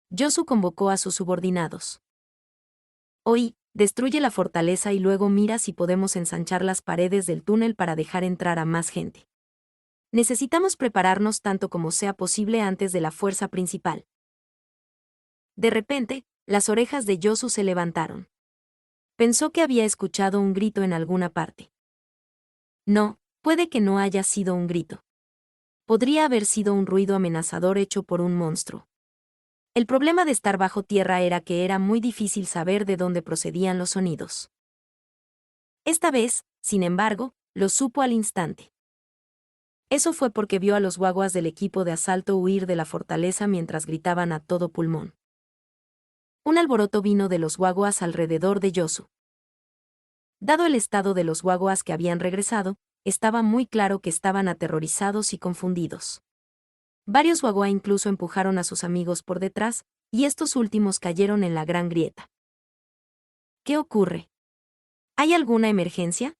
Yosu convocó a sus subordinados. Hoy, destruye la fortaleza y luego mira si podemos ensanchar las paredes del túnel para dejar entrar a más gente. Necesitamos prepararnos tanto como sea posible antes de la fuerza principal. De repente, las orejas de Yosu se levantaron. Pensó que había escuchado un grito en alguna parte. No, puede que no haya sido un grito. Podría haber sido un ruido amenazador hecho por un monstruo. El problema de estar bajo tierra era que era muy difícil saber de dónde procedían los sonidos. Esta vez, sin embargo, lo supo al instante. Eso fue porque vio a los Wagoas del equipo de asalto huir de la fortaleza mientras gritaban a todo pulmón. Un alboroto vino de los Wagoas alrededor de Yosu. Dado el estado de los Wagoas que habían regresado, estaba muy claro que estaban aterrorizados y confundidos. Varios Wagoa incluso empujaron a sus amigos por detrás, y estos últimos cayeron en la gran grieta. ¿Qué ocurre? ¿Hay alguna emergencia?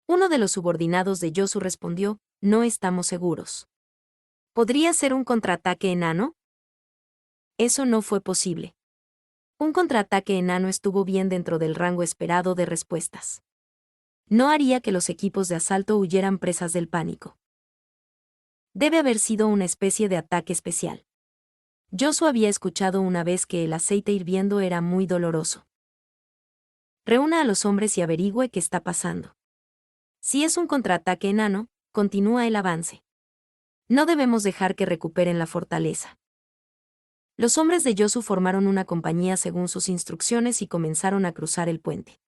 Uno de los subordinados de Yosu respondió, no estamos seguros. ¿Podría ser un contraataque enano? Eso no fue posible. Un contraataque enano estuvo bien dentro del rango esperado de respuestas. No haría que los equipos de asalto huyeran presas del pánico. Debe haber sido una especie de ataque especial. Yosu había escuchado una vez que el aceite hirviendo era muy doloroso. Reúna a los hombres y averigüe qué está pasando. Si es un contraataque enano, continúa el avance. No debemos dejar que recuperen la fortaleza. Los hombres de Yosu formaron una compañía según sus instrucciones y comenzaron a cruzar el puente.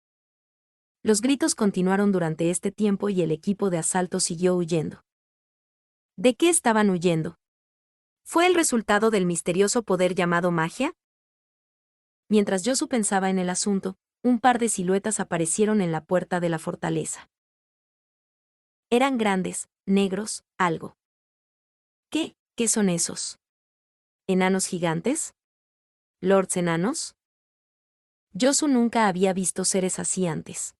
Los gritos continuaron durante este tiempo y el equipo de asalto siguió huyendo. ¿De qué estaban huyendo? ¿Fue el resultado del misterioso poder llamado magia? Mientras Yosu pensaba en el asunto, un par de siluetas aparecieron en la puerta de la fortaleza. Eran grandes, negros, algo. ¿Qué son esos? ¿Enanos gigantes? ¿Lords enanos? Yosu nunca había visto seres así antes.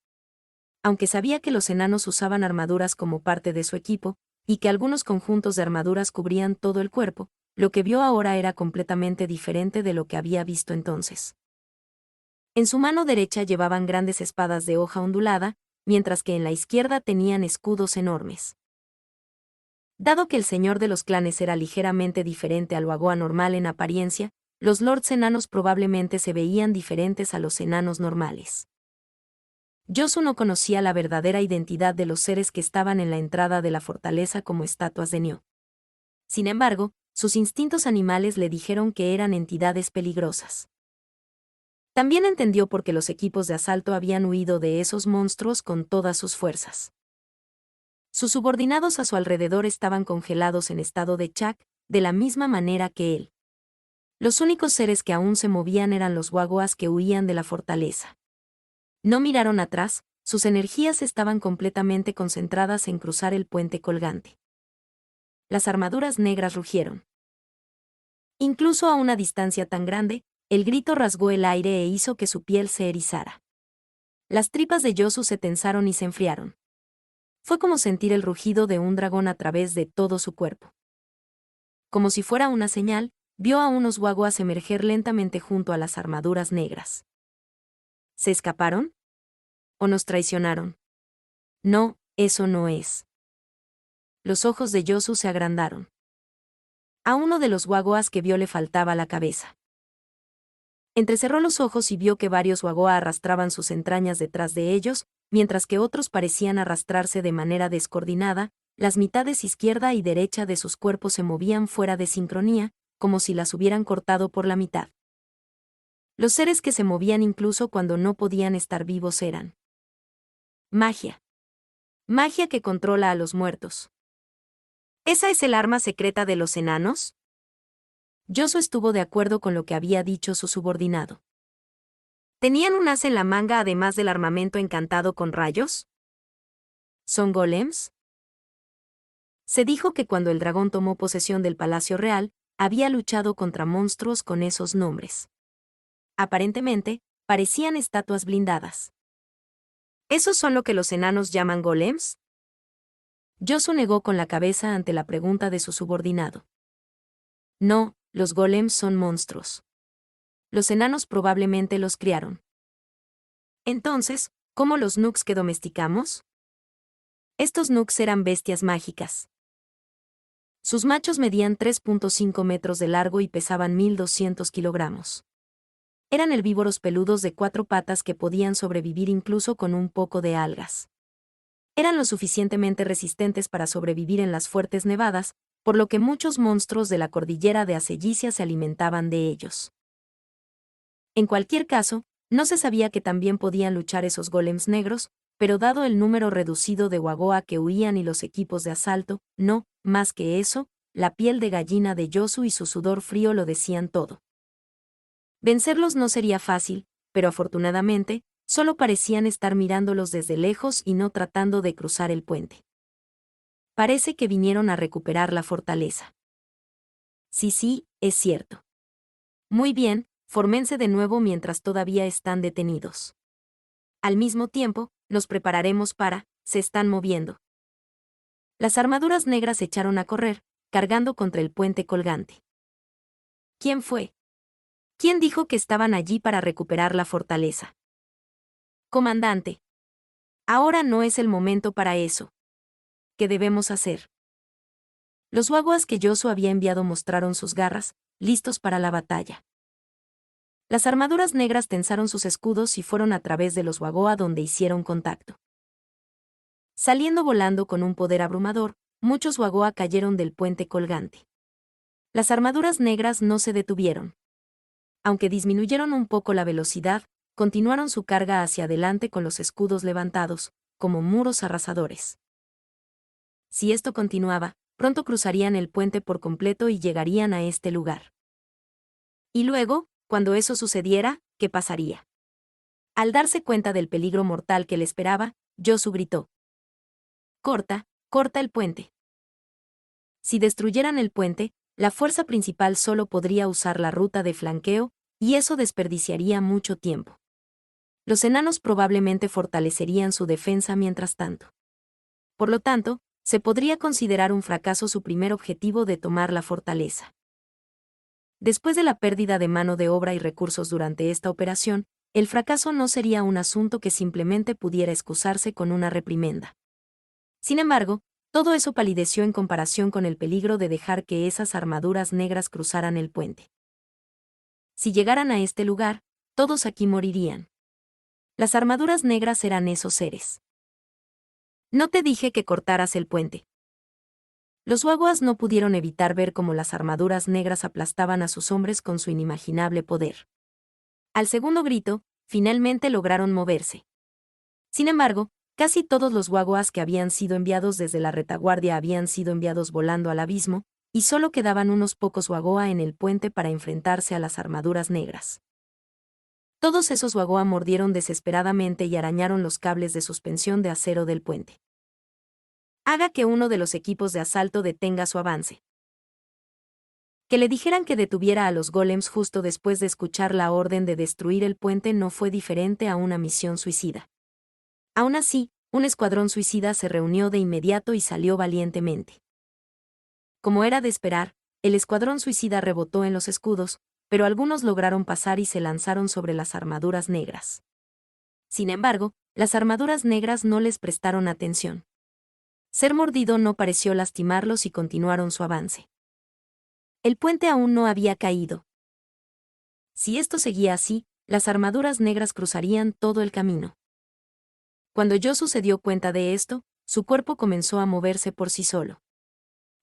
Aunque sabía que los enanos usaban armaduras como parte de su equipo, y que algunos conjuntos de armaduras cubrían todo el cuerpo, lo que vio ahora era completamente diferente de lo que había visto entonces. En su mano derecha llevaban grandes espadas de hoja ondulada, mientras que en la izquierda tenían escudos enormes. Dado que el señor de los clanes era ligeramente diferente al Wagoa normal en apariencia, los lords enanos probablemente se veían diferentes a los enanos normales. Yosu no conocía la verdadera identidad de los seres que estaban en la entrada de la fortaleza como estatuas de Nyo. Sin embargo, sus instintos animales le dijeron que eran entidades peligrosas. También entendió por qué los equipos de asalto habían huido de esos monstruos con todas sus fuerzas. Sus subordinados a su alrededor estaban congelados en estado de shock, de la misma manera que él. Los únicos seres que aún se movían eran los wagoas que huían de la fortaleza. No miraron atrás, sus energías estaban completamente concentradas en cruzar el puente colgante. Las armaduras negras rugieron. Incluso a una distancia tan grande, el grito rasgó el aire e hizo que su piel se erizara. Las tripas de Yosu se tensaron y se enfriaron. Fue como sentir el rugido de un dragón a través de todo su cuerpo. Como si fuera una señal, vio a unos wagoas emerger lentamente junto a las armaduras negras. ¿Se escaparon? ¿O nos traicionaron? No, eso no es. Los ojos de Yosu se agrandaron. A uno de los wagoas que vio le faltaba la cabeza. Entrecerró los ojos y vio que varios wagoa arrastraban sus entrañas detrás de ellos, mientras que otros parecían arrastrarse de manera descoordinada, las mitades izquierda y derecha de sus cuerpos se movían fuera de sincronía, como si las hubieran cortado por la mitad. Los seres que se movían incluso cuando no podían estar vivos eran magia. Magia que controla a los muertos. ¿Esa es el arma secreta de los enanos? Yosu estuvo de acuerdo con lo que había dicho su subordinado. ¿Tenían un as en la manga además del armamento encantado con rayos? ¿Son golems? Se dijo que cuando el dragón tomó posesión del Palacio Real, había luchado contra monstruos con esos nombres. Aparentemente, parecían estatuas blindadas. ¿Esos son lo que los enanos llaman golems? Yosu negó con la cabeza ante la pregunta de su subordinado. No, los golems son monstruos. Los enanos probablemente los criaron. Entonces, ¿cómo los nuks que domesticamos? Estos nuks eran bestias mágicas. Sus machos medían 3.5 metros de largo y pesaban 1.200 kilogramos. Eran herbívoros peludos de 4 patas que podían sobrevivir incluso con un poco de algas. Eran lo suficientemente resistentes para sobrevivir en las fuertes nevadas, por lo que muchos monstruos de la cordillera de Acellisia se alimentaban de ellos. En cualquier caso, no se sabía que también podían luchar esos golems negros, pero dado el número reducido de wagoa que huían y los equipos de asalto, no, más que eso, la piel de gallina de Yosu y su sudor frío lo decían todo. Vencerlos no sería fácil, pero afortunadamente, solo parecían estar mirándolos desde lejos y no tratando de cruzar el puente. Parece que vinieron a recuperar la fortaleza. Sí, es cierto. Muy bien, fórmense de nuevo mientras todavía están detenidos. Al mismo tiempo, nos prepararemos se están moviendo. Las armaduras negras echaron a correr, cargando contra el puente colgante. ¿Quién fue? ¿Quién dijo que estaban allí para recuperar la fortaleza? Comandante. Ahora no es el momento para eso. ¿Qué debemos hacer? Los wagoas que Yosu había enviado mostraron sus garras, listos para la batalla. Las armaduras negras tensaron sus escudos y fueron a través de los wagoa donde hicieron contacto. Saliendo volando con un poder abrumador, muchos wagoa cayeron del puente colgante. Las armaduras negras no se detuvieron. Aunque disminuyeron un poco la velocidad, continuaron su carga hacia adelante con los escudos levantados, como muros arrasadores. Si esto continuaba, pronto cruzarían el puente por completo y llegarían a este lugar. Y luego, cuando eso sucediera, ¿qué pasaría? Al darse cuenta del peligro mortal que le esperaba, Yosu gritó: «Corta, corta el puente». Si destruyeran el puente, la fuerza principal solo podría usar la ruta de flanqueo, y eso desperdiciaría mucho tiempo. Los enanos probablemente fortalecerían su defensa mientras tanto. Por lo tanto, se podría considerar un fracaso su primer objetivo de tomar la fortaleza. Después de la pérdida de mano de obra y recursos durante esta operación, el fracaso no sería un asunto que simplemente pudiera excusarse con una reprimenda. Sin embargo, todo eso palideció en comparación con el peligro de dejar que esas armaduras negras cruzaran el puente. Si llegaran a este lugar, todos aquí morirían. Las armaduras negras eran esos seres. No te dije que cortaras el puente. Los wagoas no pudieron evitar ver cómo las armaduras negras aplastaban a sus hombres con su inimaginable poder. Al segundo grito, finalmente lograron moverse. Sin embargo, casi todos los wagoas que habían sido enviados desde la retaguardia habían sido enviados volando al abismo, y solo quedaban unos pocos wagoa en el puente para enfrentarse a las armaduras negras. Todos esos wagoa mordieron desesperadamente y arañaron los cables de suspensión de acero del puente. Haga que uno de los equipos de asalto detenga su avance. Que le dijeran que detuviera a los golems justo después de escuchar la orden de destruir el puente no fue diferente a una misión suicida. Aún así, un escuadrón suicida se reunió de inmediato y salió valientemente. Como era de esperar, el escuadrón suicida rebotó en los escudos, pero algunos lograron pasar y se lanzaron sobre las armaduras negras. Sin embargo, las armaduras negras no les prestaron atención. Ser mordido no pareció lastimarlos y continuaron su avance. El puente aún no había caído. Si esto seguía así, las armaduras negras cruzarían todo el camino. Cuando Yosu se dio cuenta de esto, su cuerpo comenzó a moverse por sí solo.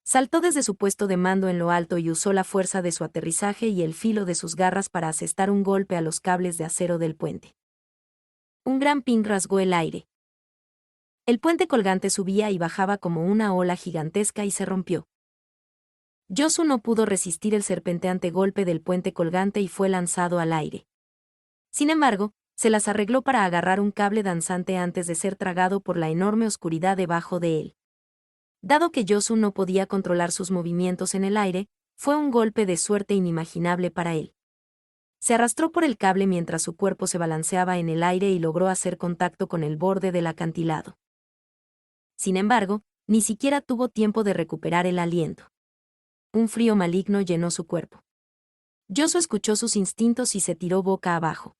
Saltó desde su puesto de mando en lo alto y usó la fuerza de su aterrizaje y el filo de sus garras para asestar un golpe a los cables de acero del puente. Un gran ping rasgó el aire. El puente colgante subía y bajaba como una ola gigantesca y se rompió. Yosu no pudo resistir el serpenteante golpe del puente colgante y fue lanzado al aire. Sin embargo, se las arregló para agarrar un cable danzante antes de ser tragado por la enorme oscuridad debajo de él. Dado que Yosu no podía controlar sus movimientos en el aire, fue un golpe de suerte inimaginable para él. Se arrastró por el cable mientras su cuerpo se balanceaba en el aire y logró hacer contacto con el borde del acantilado. Sin embargo, ni siquiera tuvo tiempo de recuperar el aliento. Un frío maligno llenó su cuerpo. Yosu escuchó sus instintos y se tiró boca abajo.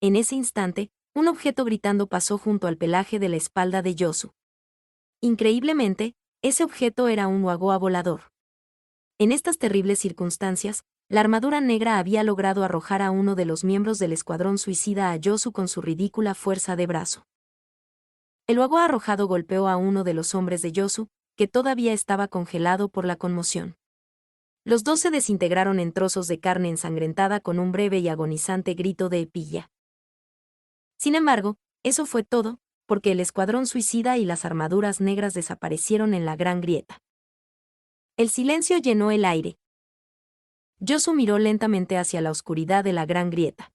En ese instante, un objeto gritando pasó junto al pelaje de la espalda de Yosu. Increíblemente, ese objeto era un wagoa volador. En estas terribles circunstancias, la armadura negra había logrado arrojar a uno de los miembros del escuadrón suicida a Yosu con su ridícula fuerza de brazo. El wagoa arrojado golpeó a uno de los hombres de Yosu, que todavía estaba congelado por la conmoción. Los dos se desintegraron en trozos de carne ensangrentada con un breve y agonizante grito de epilla. Sin embargo, eso fue todo, porque el escuadrón suicida y las armaduras negras desaparecieron en la gran grieta. El silencio llenó el aire. Yosu miró lentamente hacia la oscuridad de la gran grieta.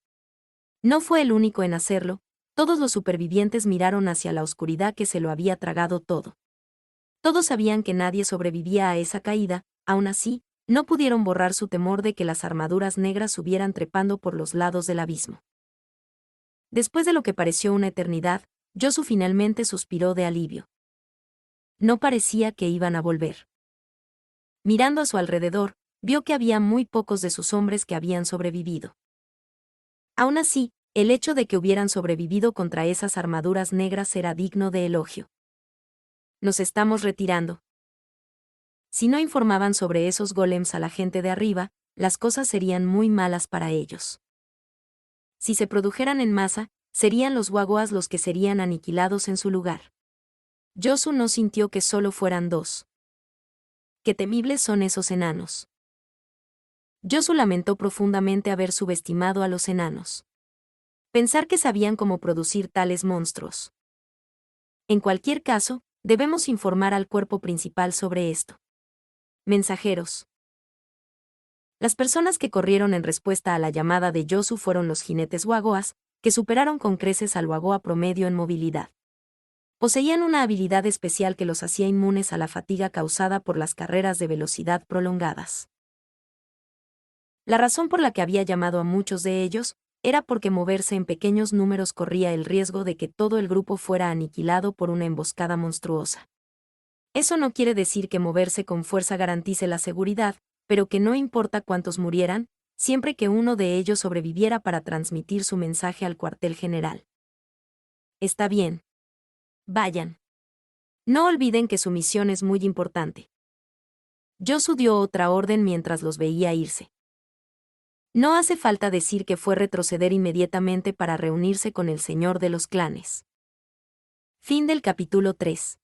No fue el único en hacerlo, todos los supervivientes miraron hacia la oscuridad que se lo había tragado todo. Todos sabían que nadie sobrevivía a esa caída, aún así, no pudieron borrar su temor de que las armaduras negras subieran trepando por los lados del abismo. Después de lo que pareció una eternidad, Yosu finalmente suspiró de alivio. No parecía que iban a volver. Mirando a su alrededor, vio que había muy pocos de sus hombres que habían sobrevivido. Aún así, el hecho de que hubieran sobrevivido contra esas armaduras negras era digno de elogio. Nos estamos retirando. Si no informaban sobre esos golems a la gente de arriba, las cosas serían muy malas para ellos. Si se produjeran en masa, serían los wagoas los que serían aniquilados en su lugar. Yosu no sintió que solo fueran dos. Qué temibles son esos enanos. Yosu lamentó profundamente haber subestimado a los enanos. Pensar que sabían cómo producir tales monstruos. En cualquier caso, debemos informar al cuerpo principal sobre esto. Mensajeros. Las personas que corrieron en respuesta a la llamada de Yosu fueron los jinetes wagoas, que superaron con creces al wagoa promedio en movilidad. Poseían una habilidad especial que los hacía inmunes a la fatiga causada por las carreras de velocidad prolongadas. La razón por la que había llamado a muchos de ellos era porque moverse en pequeños números corría el riesgo de que todo el grupo fuera aniquilado por una emboscada monstruosa. Eso no quiere decir que moverse con fuerza garantice la seguridad, pero que no importa cuántos murieran, siempre que uno de ellos sobreviviera para transmitir su mensaje al cuartel general. Está bien. Vayan. No olviden que su misión es muy importante. Yosu dio otra orden mientras los veía irse. No hace falta decir que fue retroceder inmediatamente para reunirse con el señor de los clanes. Fin del capítulo 3.